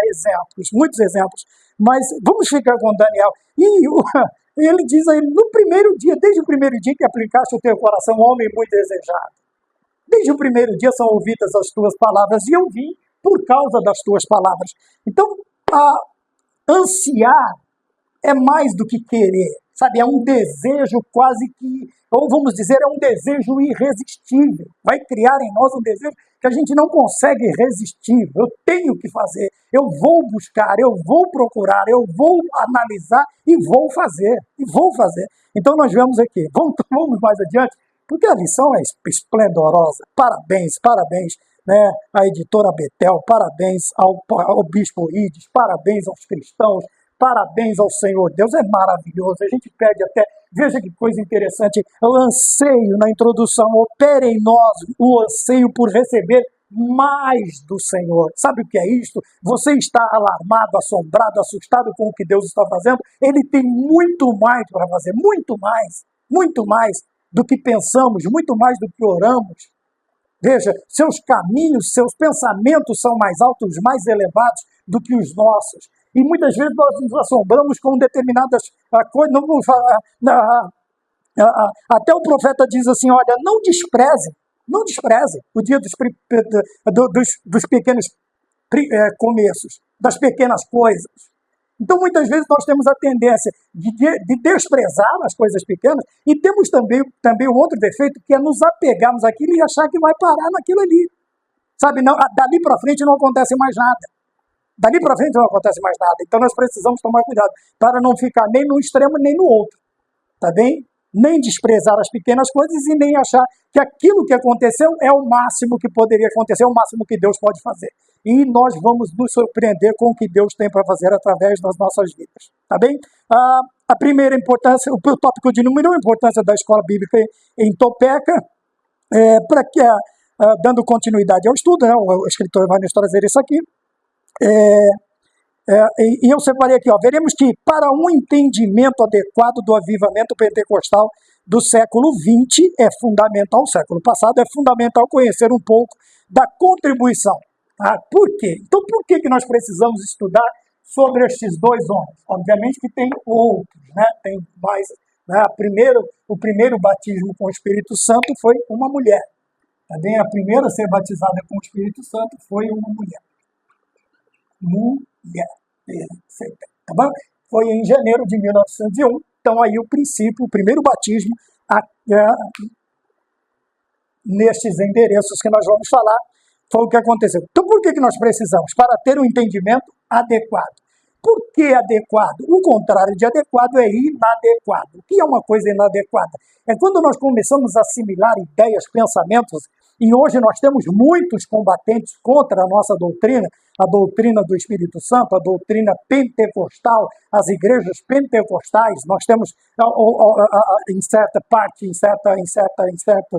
exemplos, muitos exemplos, mas vamos ficar com Daniel. E ele diz a ele, no primeiro dia, desde o primeiro dia que aplicaste o teu coração, homem muito desejado, desde o primeiro dia são ouvidas as tuas palavras, e eu vim por causa das tuas palavras. Então, ansiar é mais do que querer, sabe? É um desejo quase que, ou vamos dizer, é um desejo irresistível. Vai criar em nós um desejo que a gente não consegue resistir. Eu tenho que fazer, eu vou buscar, eu vou procurar, eu vou analisar e vou fazer. Então, nós vemos aqui, vamos mais adiante, porque a lição é esplendorosa. Parabéns, né, a editora Betel, parabéns ao bispo Ides, parabéns aos cristãos, parabéns ao Senhor Deus, é maravilhoso, a gente pede até, veja que coisa interessante, o anseio na introdução, opera em nós o anseio por receber mais do Senhor. Sabe o que é isto? Você está alarmado, assombrado, assustado com o que Deus está fazendo? Ele tem muito mais para fazer, muito mais do que pensamos, muito mais do que oramos. Veja, seus caminhos, seus pensamentos são mais altos, mais elevados do que os nossos. E muitas vezes nós nos assombramos com determinadas coisas. Não vou falar, até o profeta diz assim, olha, não despreze o dia dos pequenos começos, das pequenas coisas. Então, muitas vezes, nós temos a tendência de desprezar as coisas pequenas e temos também o outro defeito, que é nos apegarmos àquilo e achar que vai parar naquilo ali. Sabe, não, dali para frente não acontece mais nada. Dali para frente não acontece mais nada. Então, nós precisamos tomar cuidado para não ficar nem no extremo nem no outro. Tá bem? Nem desprezar as pequenas coisas e nem achar que aquilo que aconteceu é o máximo que poderia acontecer, é o máximo que Deus pode fazer. E nós vamos nos surpreender com o que Deus tem para fazer através das nossas vidas. Tá bem? A primeira importância, o tópico de número 1, a importância da escola bíblica em Topeka, para que, dando continuidade ao estudo, né, o escritor vai nos trazer isso aqui. E eu separei aqui, veremos que para um entendimento adequado do avivamento pentecostal do século XX é fundamental, o século passado, é fundamental conhecer um pouco da contribuição. Por quê? Então, por que nós precisamos estudar sobre estes dois homens? Obviamente que tem outros, né? Tem mais. Né? O primeiro batismo com o Espírito Santo foi uma mulher. Também a primeira a ser batizada com o Espírito Santo foi uma mulher. Tá bom? Foi em janeiro de 1901. Então, aí o princípio, o primeiro batismo nestes endereços que nós vamos falar, foi o que aconteceu. Então, por que nós precisamos? Para ter um entendimento adequado. Por que adequado? O contrário de adequado é inadequado. O que é uma coisa inadequada? É quando nós começamos a assimilar ideias, pensamentos, e hoje nós temos muitos combatentes contra a nossa doutrina, a doutrina do Espírito Santo, a doutrina pentecostal, as igrejas pentecostais. Nós temos, em certa parte, em certo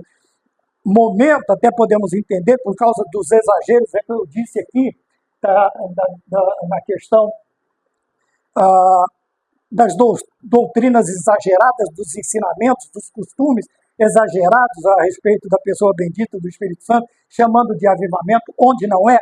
momento, até podemos entender, por causa dos exageros, que eu disse aqui, na questão das doutrinas exageradas, dos ensinamentos, dos costumes exagerados a respeito da pessoa bendita do Espírito Santo, chamando de avivamento, onde não é.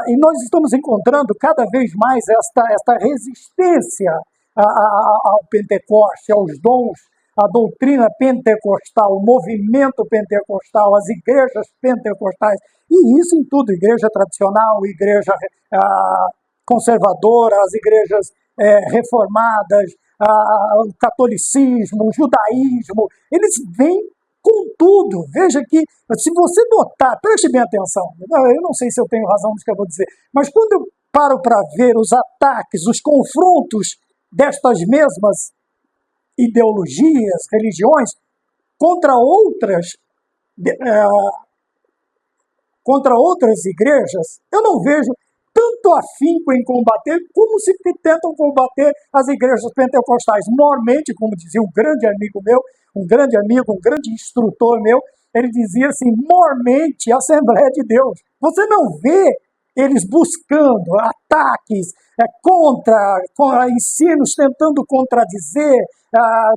E nós estamos encontrando cada vez mais esta resistência ao Pentecoste, aos dons, à doutrina pentecostal, o movimento pentecostal, as igrejas pentecostais, e isso em tudo, igreja tradicional, igreja conservadora, as igrejas reformadas, o catolicismo, o judaísmo, eles vêm com tudo. Veja que, se você notar, preste bem atenção, eu não sei se eu tenho razão no que eu vou dizer, mas quando eu paro para ver os ataques, os confrontos destas mesmas ideologias, religiões, contra outras igrejas, eu não vejo tanto afinco em combater como se tentam combater as igrejas pentecostais. Mormente, como dizia um grande amigo meu, um grande instrutor meu, ele dizia assim, mormente a Assembleia de Deus. Você não vê eles buscando ataques contra ensinos, tentando contradizer,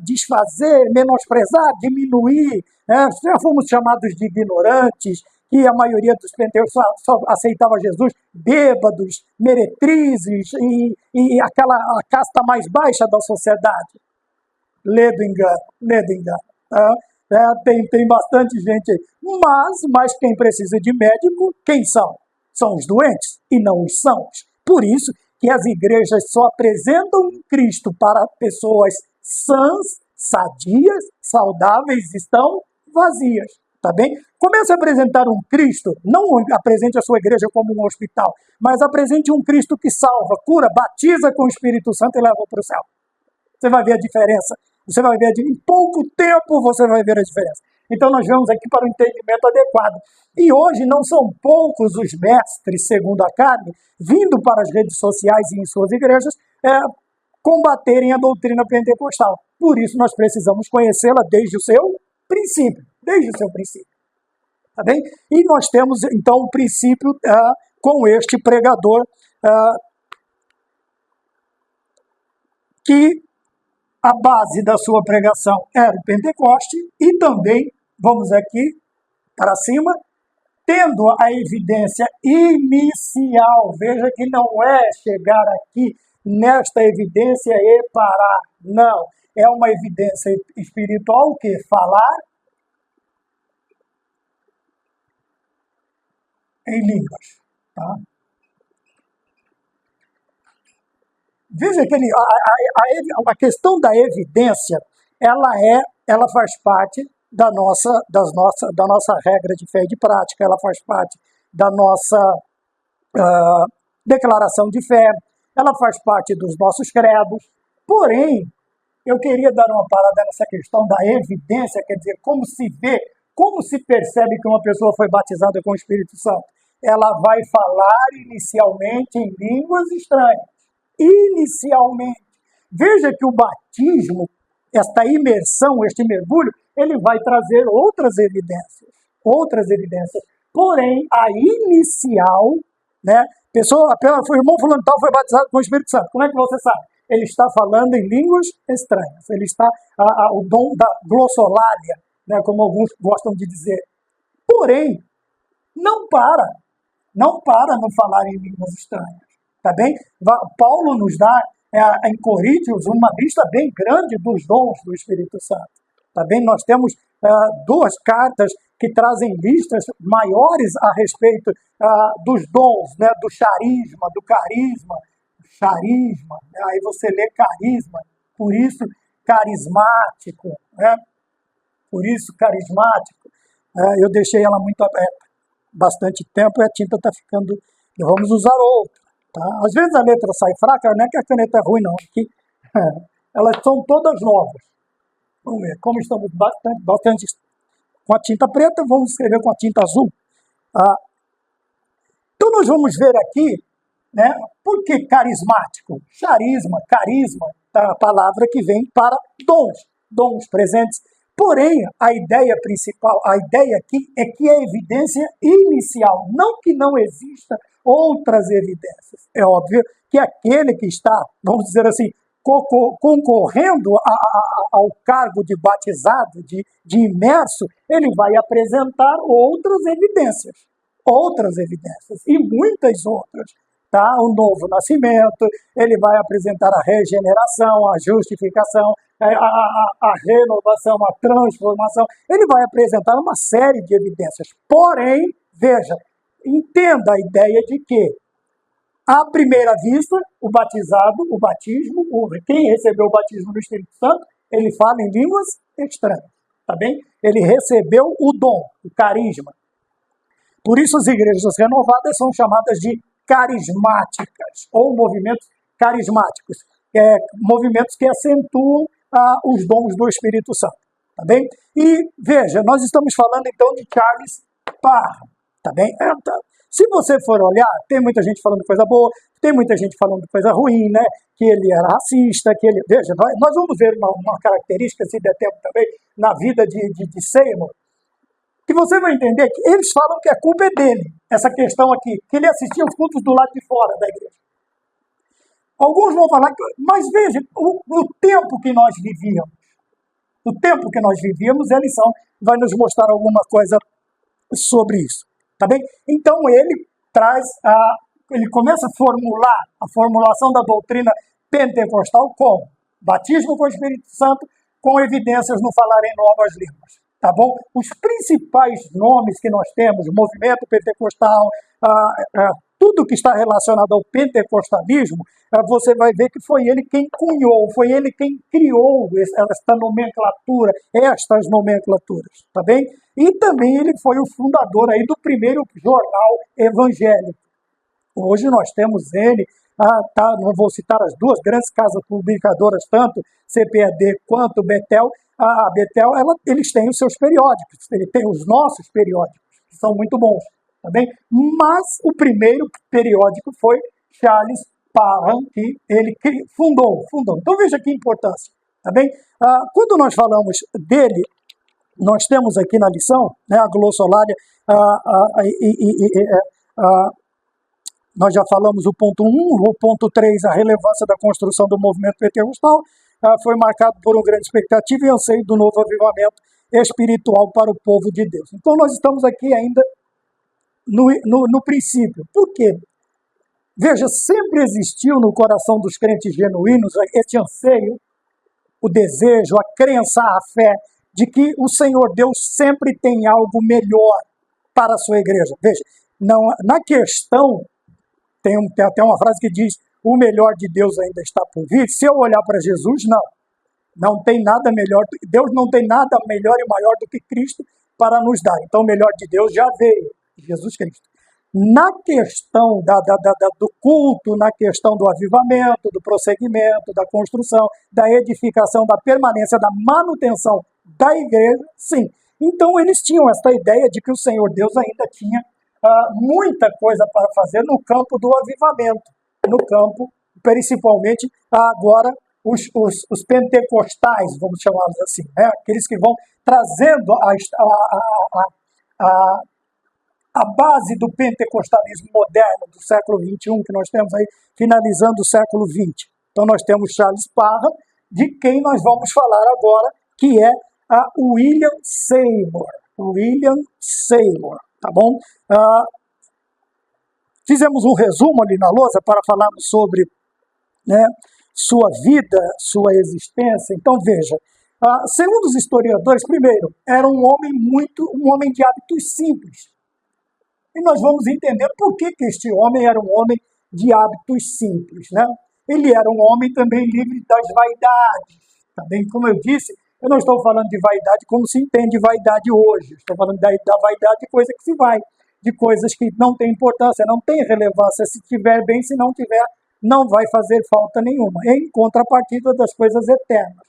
desfazer, menosprezar, diminuir. Já fomos chamados de ignorantes, que a maioria dos pentecostais só aceitava Jesus, bêbados, meretrizes e a casta mais baixa da sociedade. Lê do engano. Tem bastante gente aí. Mas quem precisa de médico, quem são? São os doentes e não os sãos. Por isso que as igrejas só apresentam Cristo para pessoas sãs, sadias, saudáveis, estão vazias. Tá bem? Comece a apresentar um Cristo, não apresente a sua igreja como um hospital, mas apresente um Cristo que salva, cura, batiza com o Espírito Santo e leva para o céu. Você vai ver a diferença. Você vai ver, em pouco tempo você vai ver a diferença. Então nós vamos aqui para o entendimento adequado. E hoje não são poucos os mestres, segundo a carne, vindo para as redes sociais e em suas igrejas, combaterem a doutrina pentecostal. Por isso nós precisamos conhecê-la desde o seu princípio. Tá bem? E nós temos, então, o princípio com este pregador que a base da sua pregação era o Pentecoste e também, vamos aqui para cima, tendo a evidência inicial. Veja que não é chegar aqui nesta evidência e parar. Não. É uma evidência espiritual que falar em línguas. Tá? Veja que a questão da evidência, ela faz parte da nossa regra de fé e de prática, ela faz parte da nossa declaração de fé, ela faz parte dos nossos credos. Porém, eu queria dar uma parada nessa questão da evidência, quer dizer, como se vê, como se percebe que uma pessoa foi batizada com o Espírito Santo. Ela vai falar inicialmente em línguas estranhas. Inicialmente. Veja que o batismo, esta imersão, este mergulho, ele vai trazer outras evidências. Outras evidências. Porém, a inicial, né? O irmão fulano tal foi batizado com o Espírito Santo. Como é que você sabe? Ele está falando em línguas estranhas. Ele está, o dom da glossolália, né, como alguns gostam de dizer. Porém, não para no falar em línguas estranhas. Tá bem? Paulo nos dá, em Coríntios, uma lista bem grande dos dons do Espírito Santo. Tá bem? Nós temos duas cartas que trazem listas maiores a respeito dos dons, né, do charisma, do carisma. Charisma, né? Aí você lê carisma, por isso carismático, né? Por isso carismático. Eu deixei ela muito aberta bastante tempo e a tinta está ficando. Vamos usar outra. Tá? Às vezes a letra sai fraca, não é que a caneta é ruim, não. Que, elas são todas novas. Vamos ver, como estamos bastante com a tinta preta, vamos escrever com a tinta azul. Então nós vamos ver aqui, né, por que carismático? Charisma, carisma, a palavra que vem para dons presentes. Porém, a ideia principal, a ideia aqui é que é evidência inicial, não que não exista outras evidências. É óbvio que aquele que está, vamos dizer assim, concorrendo ao cargo de batizado, de imerso, ele vai apresentar outras evidências, e muitas outras. Tá? O novo nascimento, ele vai apresentar a regeneração, a justificação, a renovação, a transformação. Ele vai apresentar uma série de evidências. Porém, veja, entenda a ideia de que, à primeira vista, o batizado, o batismo, quem recebeu o batismo do Espírito Santo, ele fala em línguas estranhas. Tá bem? Ele recebeu o dom, o carisma. Por isso as igrejas renovadas são chamadas de carismáticas, ou movimentos carismáticos, movimentos que acentuam os dons do Espírito Santo, tá bem? E veja, nós estamos falando então de Charles Parham, tá bem? Se você for olhar, tem muita gente falando coisa boa, tem muita gente falando coisa ruim, né? Que ele era racista, veja, nós vamos ver uma característica, se der tempo também, na vida de Seymour, que você vai entender que eles falam que a culpa é dele, essa questão aqui, que ele assistia os cultos do lado de fora da igreja. Alguns vão falar, mas veja, o tempo que nós vivíamos, a lição vai nos mostrar alguma coisa sobre isso, tá bem? Então ele começa a formular a formulação da doutrina pentecostal como batismo com o Espírito Santo, com evidências no falar em novas línguas. Tá bom? Os principais nomes que nós temos, movimento pentecostal, tudo que está relacionado ao pentecostalismo, você vai ver que foi ele quem cunhou, foi ele quem criou estas nomenclaturas, tá bem? E também ele foi o fundador aí do primeiro jornal evangélico. Hoje nós temos ele, não vou citar as duas grandes casas publicadoras, tanto CPAD quanto Betel. A Betel, eles têm os seus periódicos, ele tem os nossos periódicos, que são muito bons, tá bem? Mas o primeiro periódico foi Charles Parham, que ele fundou. Então veja que importância, tá bem? Quando nós falamos dele, nós temos aqui na lição, né, a glossolária, nós já falamos o ponto 1, o ponto 3, a relevância da construção do movimento pentecostal, foi marcado por uma grande expectativa e anseio do novo avivamento espiritual para o povo de Deus. Então nós estamos aqui ainda no princípio. Por quê? Veja, sempre existiu no coração dos crentes genuínos esse anseio, o desejo, a crença, a fé de que o Senhor Deus sempre tem algo melhor para a sua igreja. Veja, não, na questão, tem até uma frase que diz, o melhor de Deus ainda está por vir. Se eu olhar para Jesus, não tem nada melhor, Deus não tem nada melhor e maior do que Cristo para nos dar. Então o melhor de Deus já veio, Jesus Cristo. Na questão do culto, na questão do avivamento, do prosseguimento, da construção, da edificação, da permanência, da manutenção da igreja, sim. Então eles tinham essa ideia de que o Senhor Deus ainda tinha muita coisa para fazer no campo do avivamento, no campo, principalmente agora, os pentecostais, vamos chamá-los assim, né? Aqueles que vão trazendo a base do pentecostalismo moderno do século XXI, que nós temos aí, finalizando o século XX. Então nós temos Charles Parham, de quem nós vamos falar agora, que é a William Seymour. William Seymour, tá bom? Fizemos um resumo ali na lousa para falarmos sobre, né, sua vida, sua existência. Então veja, segundo os historiadores, primeiro, era um homem de hábitos simples. E nós vamos entender por que este homem era um homem de hábitos simples, né? Ele era um homem também livre das vaidades. Também, como eu disse, eu não estou falando de vaidade como se entende vaidade hoje. Estou falando da vaidade de coisa que se vai, de coisas que não têm importância, não têm relevância. Se tiver bem, se não tiver, não vai fazer falta nenhuma. Em contrapartida das coisas eternas.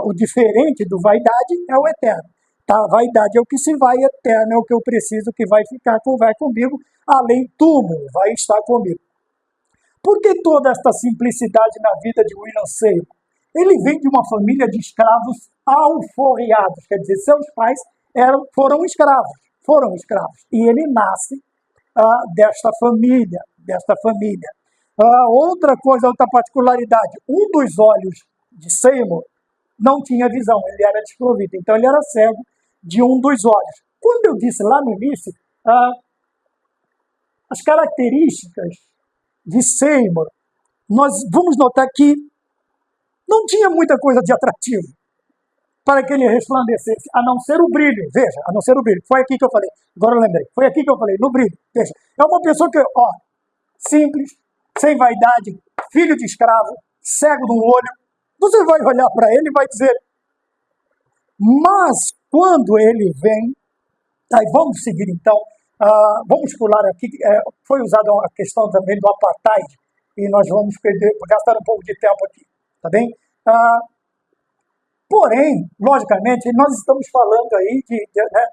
O diferente do vaidade é o eterno. A vaidade é o que se vai, eterno é o que eu preciso, que vai ficar, vai comigo, além túmulo, vai estar comigo. Por que toda esta simplicidade na vida de William Seymour? Ele vem de uma família de escravos alforriados, quer dizer, seus pais foram escravos, e ele nasce desta família. Outra particularidade, um dos olhos de Seymour não tinha visão, ele era desprovido, então ele era cego de um dos olhos. Quando eu disse lá no início, as características de Seymour, nós vamos notar que não tinha muita coisa de atrativo para que ele resplandecesse, a não ser o brilho. Veja, a não ser o brilho. Foi aqui que eu falei, agora eu lembrei, foi aqui que eu falei, no brilho. Veja, é uma pessoa que, simples, sem vaidade, filho de escravo, cego de um olho. Você vai olhar para ele e vai dizer, mas quando ele vem, aí vamos seguir então, vamos pular aqui, foi usada a questão também do apartheid, e nós vamos gastar um pouco de tempo aqui, tá bem? Porém, logicamente, nós estamos falando aí né,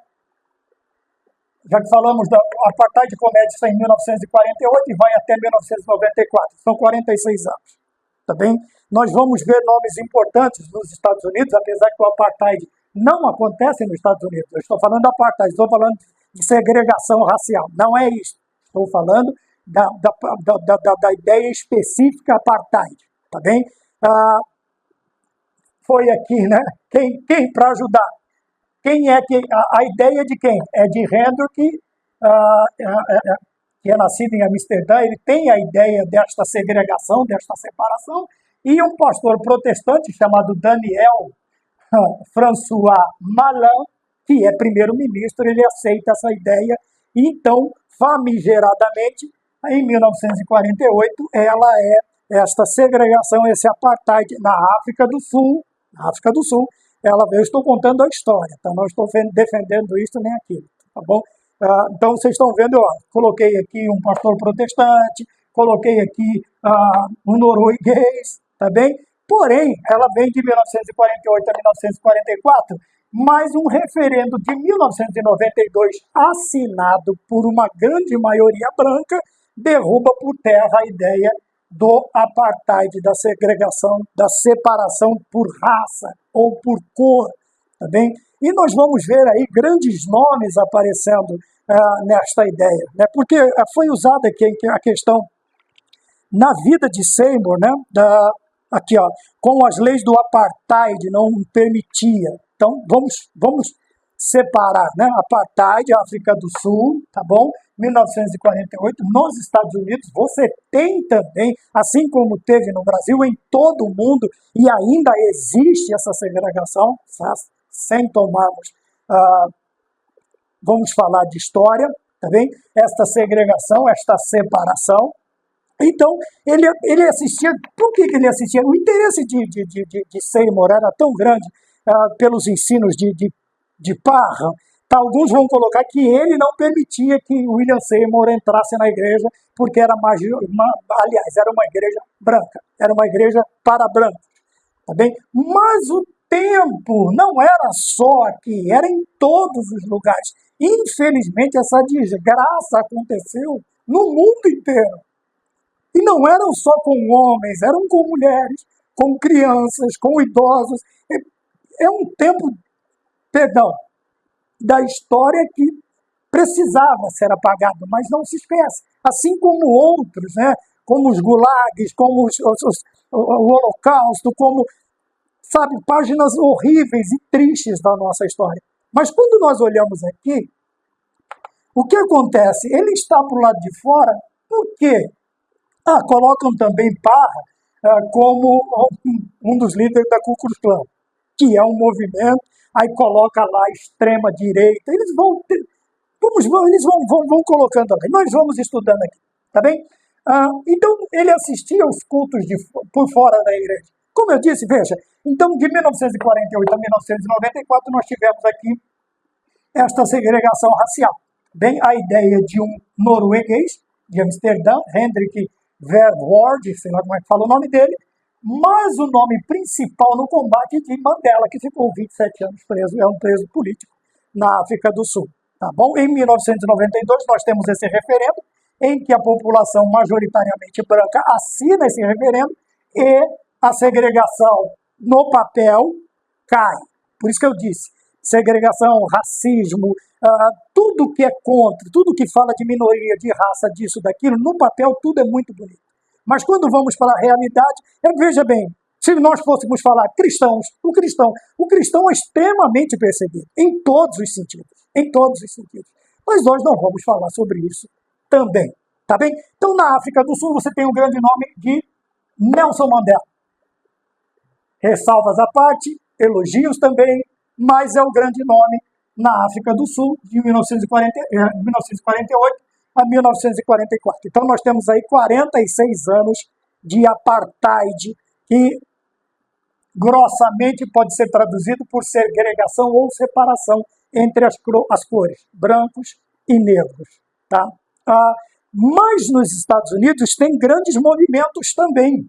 já que falamos da apartheid começa em 1948 e vai até 1994, são 46 anos, tá bem? Nós vamos ver nomes importantes nos Estados Unidos, apesar que o apartheid não acontece nos Estados Unidos. Eu estou falando de apartheid, estou falando de segregação racial. Não é isso. Estou falando da ideia específica apartheid, tá bem? Foi aqui, né? Quem para ajudar? Quem é que... A ideia de quem? É de Hendrick, que é nascido em Amsterdã. Ele tem a ideia desta segregação, desta separação, e um pastor protestante chamado Daniel François Malan, que é primeiro-ministro, ele aceita essa ideia, e então, famigeradamente, em 1948, ela é esta segregação, esse apartheid na África do Sul, eu estou contando a história, então não estou defendendo isso nem aquilo, tá bom? Então, vocês estão vendo, coloquei aqui um pastor protestante, coloquei aqui um norueguês, tá bem? Porém, ela vem de 1948 a 1944, mas um referendo de 1992, assinado por uma grande maioria branca, derruba por terra a ideia do apartheid, da segregação, da separação por raça ou por cor, tá bem? E nós vamos ver aí grandes nomes aparecendo nesta ideia, né? Porque foi usada aqui a questão na vida de Seymour, né? Aqui, com as leis do apartheid não permitia. Então, vamos separar, né? Apartheid, África do Sul, tá bom? 1948, nos Estados Unidos, você tem também, assim como teve no Brasil, em todo o mundo, e ainda existe essa segregação, sem tomarmos, vamos falar de história, tá bem? Esta segregação, esta separação, Então, ele assistia. Por que ele assistia? O interesse de Seymour era tão grande pelos ensinos de Parham. Tá, alguns vão colocar que ele não permitia que William Seymour entrasse na igreja, porque era aliás, era uma igreja branca, era uma igreja para brancos. Tá bem? Mas o tempo não era só aqui, era em todos os lugares. Infelizmente, essa desgraça aconteceu no mundo inteiro. E não eram só com homens, eram com mulheres, com crianças, com idosos. É um tempo, perdão, da história que precisava ser apagado, mas não se esquece. Assim como outros, né? Como os gulags, como o Holocausto, como, sabe, páginas horríveis e tristes da nossa história. Mas quando nós olhamos aqui, o que acontece? Ele está para o lado de fora, por quê? Colocam também Parra como um dos líderes da Ku Klux Klan, que é um movimento, aí coloca lá a extrema-direita, eles vão colocando lá, nós vamos estudando aqui, tá bem? Então, ele assistia aos cultos por fora da igreja. Como eu disse, veja, então de 1948 a 1994 nós tivemos aqui esta segregação racial. Bem, a ideia de um norueguês, de Amsterdã, Hendrik Verwoerd, sei lá como é que fala o nome dele, mas o nome principal no combate de Mandela, que ficou 27 anos preso, é um preso político na África do Sul. Tá bom? Em 1992 nós temos esse referendo, em que a população majoritariamente branca assina esse referendo e a segregação no papel cai. Por isso que eu disse, segregação, racismo, tudo que é contra, tudo que fala de minoria, de raça, disso, daquilo, no papel tudo é muito bonito. Mas quando vamos para a realidade, veja bem, se nós fôssemos falar cristãos, o cristão é extremamente perseguido, em todos os sentidos, Mas nós não vamos falar sobre isso também, tá bem? Então, na África do Sul, você tem o grande nome de Nelson Mandela. Ressalvas à parte, elogios também, mas é o grande nome na África do Sul, de 1948 a 1944. Então, nós temos aí 46 anos de apartheid, que grossamente pode ser traduzido por segregação ou separação entre as cores, brancos e negros. Tá? Mas nos Estados Unidos tem grandes movimentos também.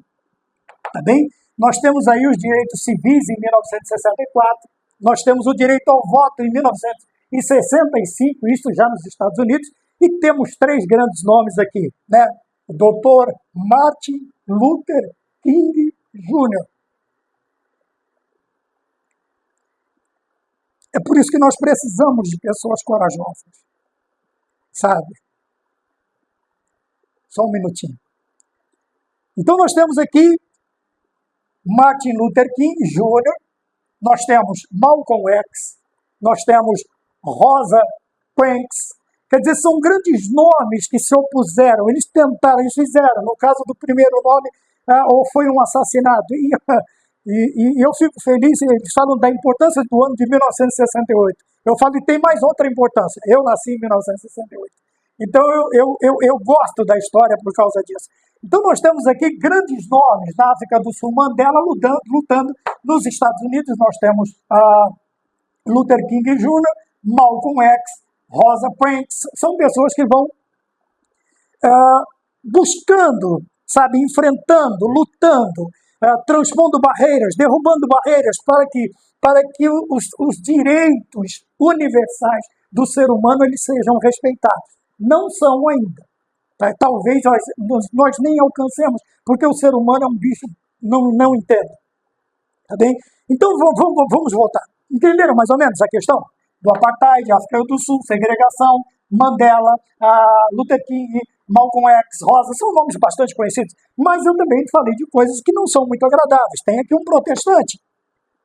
Tá bem? Nós temos aí os direitos civis em 1964, nós temos o direito ao voto em 1965, isso já nos Estados Unidos, e temos três grandes nomes aqui, né? O Dr. Martin Luther King Jr. É por isso que nós precisamos de pessoas corajosas, sabe? Só um minutinho. Então nós temos aqui Martin Luther King Jr., nós temos Malcolm X, nós temos Rosa Parks, quer dizer, são grandes nomes que se opuseram, eles tentaram, eles fizeram, no caso do primeiro nome, ou foi um assassinato, e eu fico feliz, eles falam da importância do ano de 1968, eu falo, e tem mais outra importância, eu nasci em 1968, então eu gosto da história por causa disso. Então nós temos aqui grandes nomes na África do Sul, Mandela lutando nos Estados Unidos, nós temos Luther King Jr., Malcolm X, Rosa Parks, são pessoas que vão buscando, sabe, enfrentando, lutando, transpondo barreiras, derrubando barreiras para que os direitos universais do ser humano eles sejam respeitados. Não são ainda. Talvez nós nem alcancemos, porque o ser humano é um bicho não entende. Tá bem? Então vamos voltar. Entenderam mais ou menos a questão? Do apartheid, África do Sul, segregação, Mandela, Luther King, Malcolm X, Rosa, são nomes bastante conhecidos. Mas eu também falei de coisas que não são muito agradáveis. Tem aqui um protestante,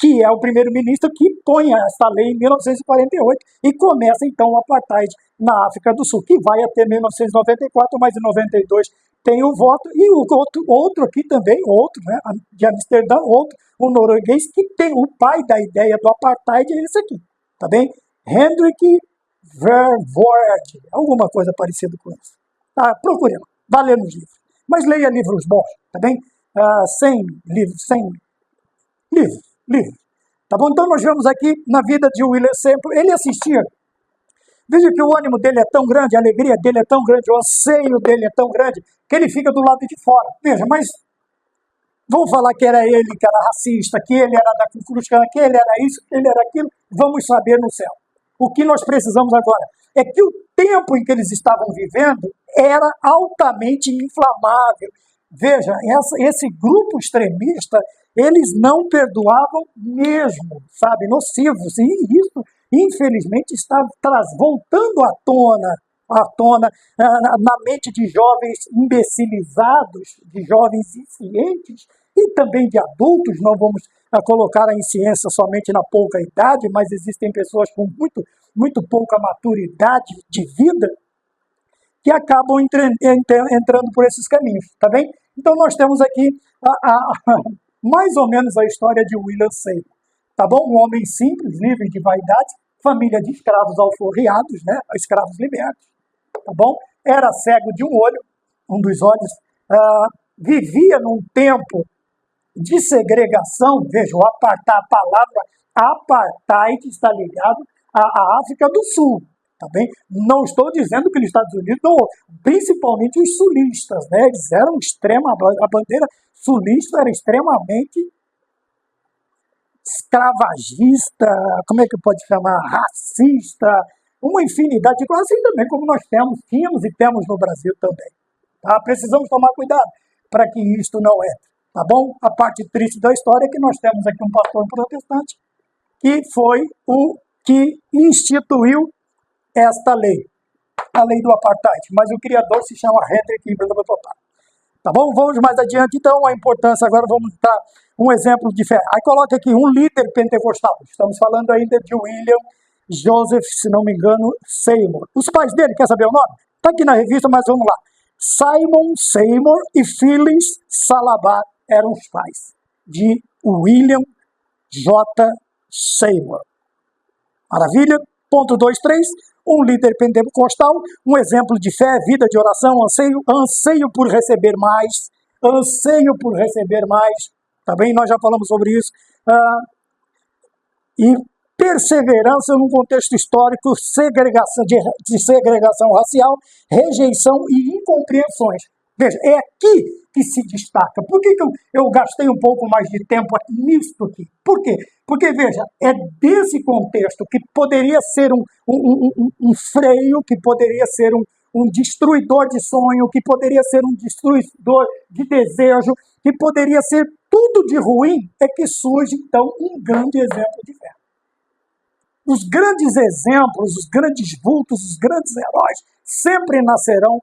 que é o primeiro-ministro que põe esta lei em 1948 e começa então o apartheid na África do Sul, que vai até 1994, mas em 92 tem o voto, e o outro aqui também, né, de Amsterdã, o norueguês, que tem o pai da ideia do apartheid, é esse aqui, tá bem? Hendrik Verwoerd, alguma coisa parecida com isso. Procure lá, vá ler nos livros. Mas leia livros bons, tá bem? Sem livros, tá bom? Então nós vemos aqui na vida de William Seymour, ele assistia. Veja que o ânimo dele é tão grande, a alegria dele é tão grande, o anseio dele é tão grande, que ele fica do lado de fora. Veja, mas vão falar que era ele que era racista, que ele era da Ku Klux Klan, que ele era isso, que ele era aquilo, vamos saber no céu. O que nós precisamos agora é que o tempo em que eles estavam vivendo era altamente inflamável. Veja, esse grupo extremista, eles não perdoavam mesmo, sabe, nocivos, e isso, infelizmente, está voltando à tona na mente de jovens imbecilizados, de jovens inscientes e também de adultos. Não vamos colocar a insciência somente na pouca idade, mas existem pessoas com muito pouca maturidade de vida que acabam entrando por esses caminhos, tá bem? Então nós temos aqui mais ou menos a história de William Seymour, tá bom? Um homem simples, livre de vaidade, família de escravos alforriados, né? Escravos libertos, tá bom? Era cego de um olho, um dos olhos, vivia num tempo de segregação. Veja, a palavra apartheid está ligado à África do Sul, tá bem? Não estou dizendo que nos Estados Unidos, não, principalmente os sulistas, né? Eles eram a bandeira sulista era extremamente escravagista, como é que pode chamar? Racista, uma infinidade de coisas, assim também como nós tínhamos e temos no Brasil também. Tá? Precisamos tomar cuidado para que isto não entre, tá bom? A parte triste da história é que nós temos aqui um pastor protestante que foi o que instituiu esta lei, a lei do apartheid, mas o criador se chama Hendrik Ibn. Tá bom? Vamos mais adiante, então, a importância, agora vamos dar um exemplo de fé. Aí coloca aqui um líder pentecostal, estamos falando ainda de William Joseph, se não me engano, Seymour. Os pais dele, quer saber o nome? Está aqui na revista, mas vamos lá. Simon Seymour e Phyllis Salabat eram os pais de William J. Seymour. Maravilha? Ponto 2.3. Um líder pentecostal, um exemplo de fé, vida de oração, anseio por receber mais, tá bem? Nós já falamos sobre isso. E perseverança num contexto histórico, de segregação racial, rejeição e incompreensões. Veja, é aqui que se destaca. Por que eu gastei um pouco mais de tempo nisso aqui? Por quê? Porque, veja, é desse contexto que poderia ser um freio, que poderia ser um destruidor de sonho, que poderia ser um destruidor de desejo, que poderia ser tudo de ruim, é que surge, então, um grande exemplo de fé. Os grandes exemplos, os grandes vultos, os grandes heróis sempre nascerão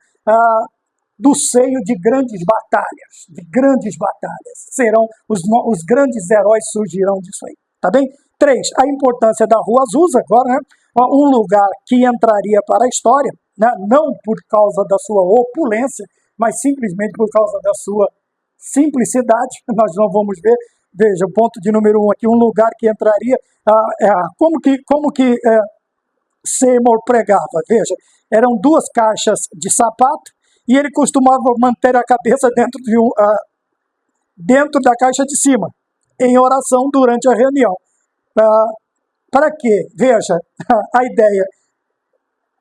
do seio de grandes batalhas. Serão os grandes heróis surgirão disso aí, tá bem? 3. A importância da Rua Azusa, agora, né? Um lugar que entraria para a história, né? Não por causa da sua opulência, mas simplesmente por causa da sua simplicidade. Nós não vamos ver. Veja, o ponto de número 1 aqui, um lugar que entraria, como que Seymour pregava. Veja, eram 2 caixas de sapato, e ele costumava manter a cabeça dentro da caixa de cima, em oração durante a reunião. Para quê? Veja, a ideia.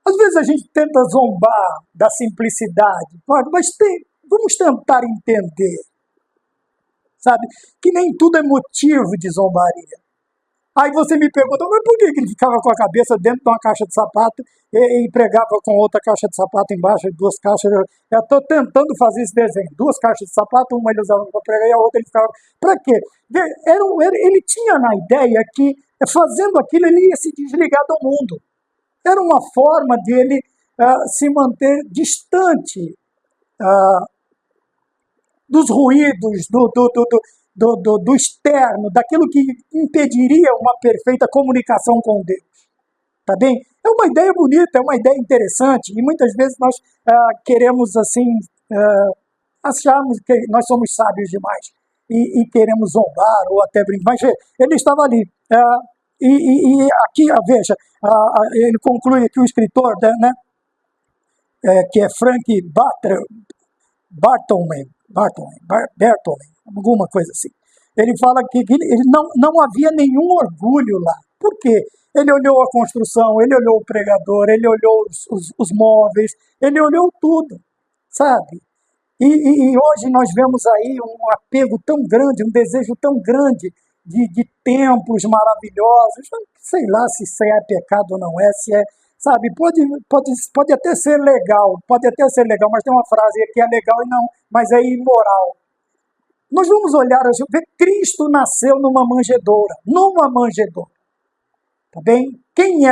Às vezes a gente tenta zombar da simplicidade, mas vamos tentar entender, sabe? Que nem tudo é motivo de zombaria. Aí você me pergunta, mas por que ele ficava com a cabeça dentro de uma caixa de sapato e pregava com outra caixa de sapato embaixo, 2 caixas? Eu estou tentando fazer esse desenho. 2 caixas de sapato, uma ele usava para pregar e a outra ele ficava... Para quê? Ele tinha na ideia que, fazendo aquilo, ele ia se desligar do mundo. Era uma forma dele se manter distante dos ruídos, do externo, daquilo que impediria uma perfeita comunicação com Deus. Tá bem? É uma ideia bonita, é uma ideia interessante, e muitas vezes nós queremos, assim, acharmos que nós somos sábios demais, e queremos zombar ou até brincar. Mas ele estava ali. E aqui, veja, ele conclui aqui o escritor, né, que é Frank Bertolém, alguma coisa assim. Ele fala que ele não havia nenhum orgulho lá. Por quê? Ele olhou a construção, ele olhou o pregador, ele olhou os móveis, ele olhou tudo, sabe? E hoje nós vemos aí um apego tão grande, um desejo tão grande de templos maravilhosos. Sei lá se isso é pecado ou não é, se é, sabe, pode até ser legal, mas tem uma frase que é legal e não, mas é imoral. Nós vamos olhar, ver Cristo nasceu numa manjedoura, tá bem? Quem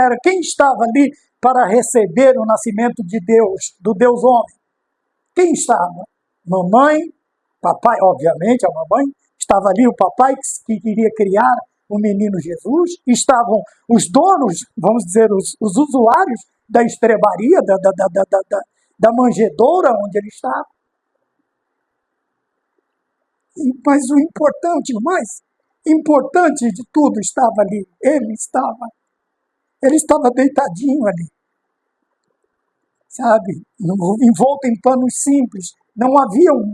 estava ali para receber o nascimento de Deus, do Deus homem? Quem estava? Mamãe, papai, obviamente a mamãe, estava ali o papai que queria criar o menino Jesus, estavam os donos, vamos dizer, os usuários da estrebaria, da manjedoura onde ele estava. Mas o importante, o mais importante de tudo estava ali. Ele estava deitadinho ali, sabe? Envolto em panos simples. Não havia um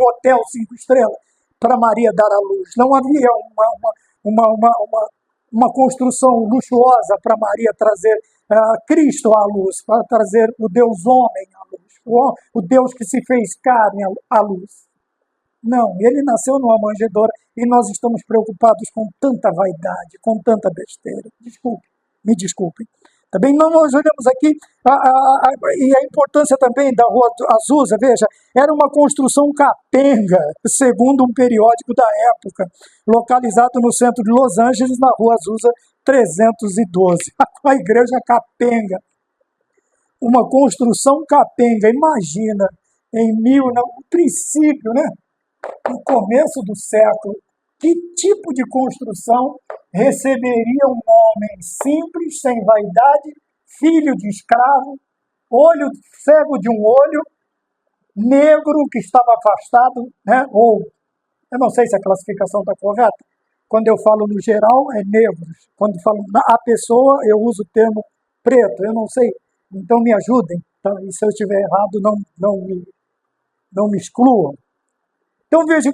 hotel 5 estrelas para Maria dar à luz. Não havia uma construção luxuosa para Maria trazer Cristo à luz, para trazer o Deus homem à luz, o Deus que se fez carne à luz. Não, ele nasceu numa manjedoura e nós estamos preocupados com tanta vaidade, com tanta besteira. Me desculpem. Também nós olhamos aqui e a importância também da Rua Azusa, veja, era uma construção capenga, segundo um periódico da época, localizado no centro de Los Angeles, na Rua Azusa 312. A igreja capenga. Uma construção capenga, imagina, no princípio, né? No começo do século, que tipo de construção receberia um homem simples, sem vaidade, filho de escravo, olho cego de um olho, negro que estava afastado, né? Ou, eu não sei se a classificação está correta, quando eu falo no geral é negros, quando falo a pessoa eu uso o termo preto, eu não sei, então me ajudem, tá? E se eu estiver errado não me excluam. Então veja, o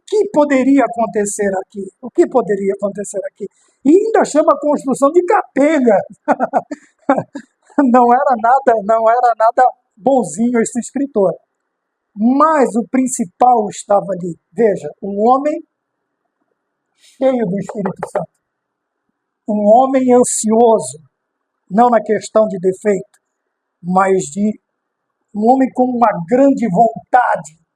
que poderia acontecer aqui? O que poderia acontecer aqui? E ainda chama a construção de capenga. Não era nada bonzinho esse escritor. Mas o principal estava ali. Veja, um homem cheio do Espírito Santo. Um homem ansioso, não na questão de defeito, mas de um homem com uma grande vontade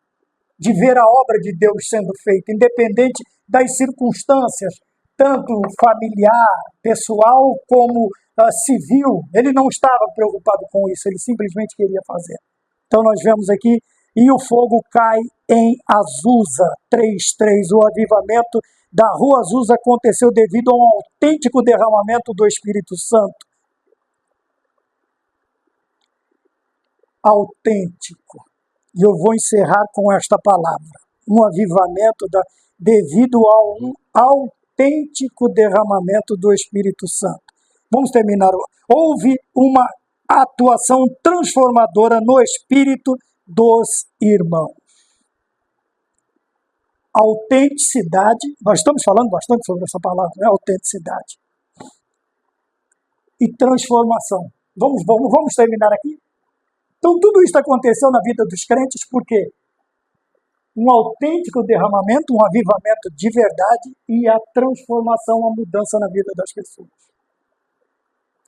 de ver a obra de Deus sendo feita, independente das circunstâncias, tanto familiar, pessoal, como civil. Ele não estava preocupado com isso, ele simplesmente queria fazer. Então nós vemos aqui, e o fogo cai em Azusa 3:3. O avivamento da Rua Azusa aconteceu devido a um autêntico derramamento do Espírito Santo. Autêntico. E eu vou encerrar com esta palavra. Um avivamento devido a um autêntico derramamento do Espírito Santo. Vamos terminar. Houve uma atuação transformadora no espírito dos irmãos. Autenticidade, nós estamos falando bastante sobre essa palavra, né? Autenticidade. E transformação. Vamos terminar aqui? Então, tudo isso aconteceu na vida dos crentes porque um autêntico derramamento, um avivamento de verdade e a transformação, a mudança na vida das pessoas.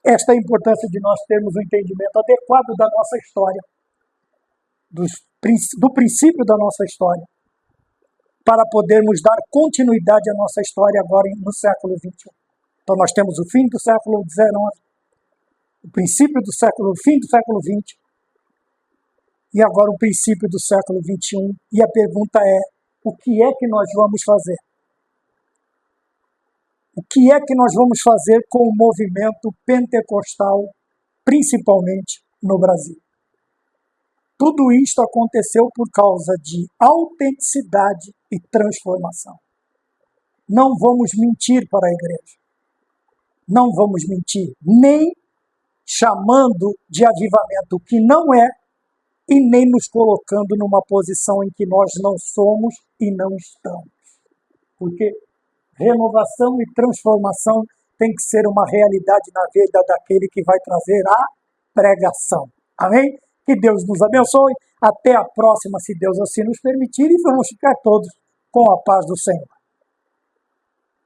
Esta é a importância de nós termos um entendimento adequado da nossa história, do princípio da nossa história, para podermos dar continuidade à nossa história agora no século XXI. Então, nós temos o fim do século XIX, o princípio do fim do século XX, e agora o princípio do século XXI. E a pergunta é, o que é que nós vamos fazer? O que é que nós vamos fazer com o movimento pentecostal, principalmente no Brasil? Tudo isto aconteceu por causa de autenticidade e transformação. Não vamos mentir para a igreja. Não vamos mentir, nem chamando de avivamento o que não é, e nem nos colocando numa posição em que nós não somos e não estamos. Porque renovação e transformação tem que ser uma realidade na vida daquele que vai trazer a pregação. Amém? Que Deus nos abençoe. Até a próxima, se Deus assim nos permitir, e vamos ficar todos com a paz do Senhor.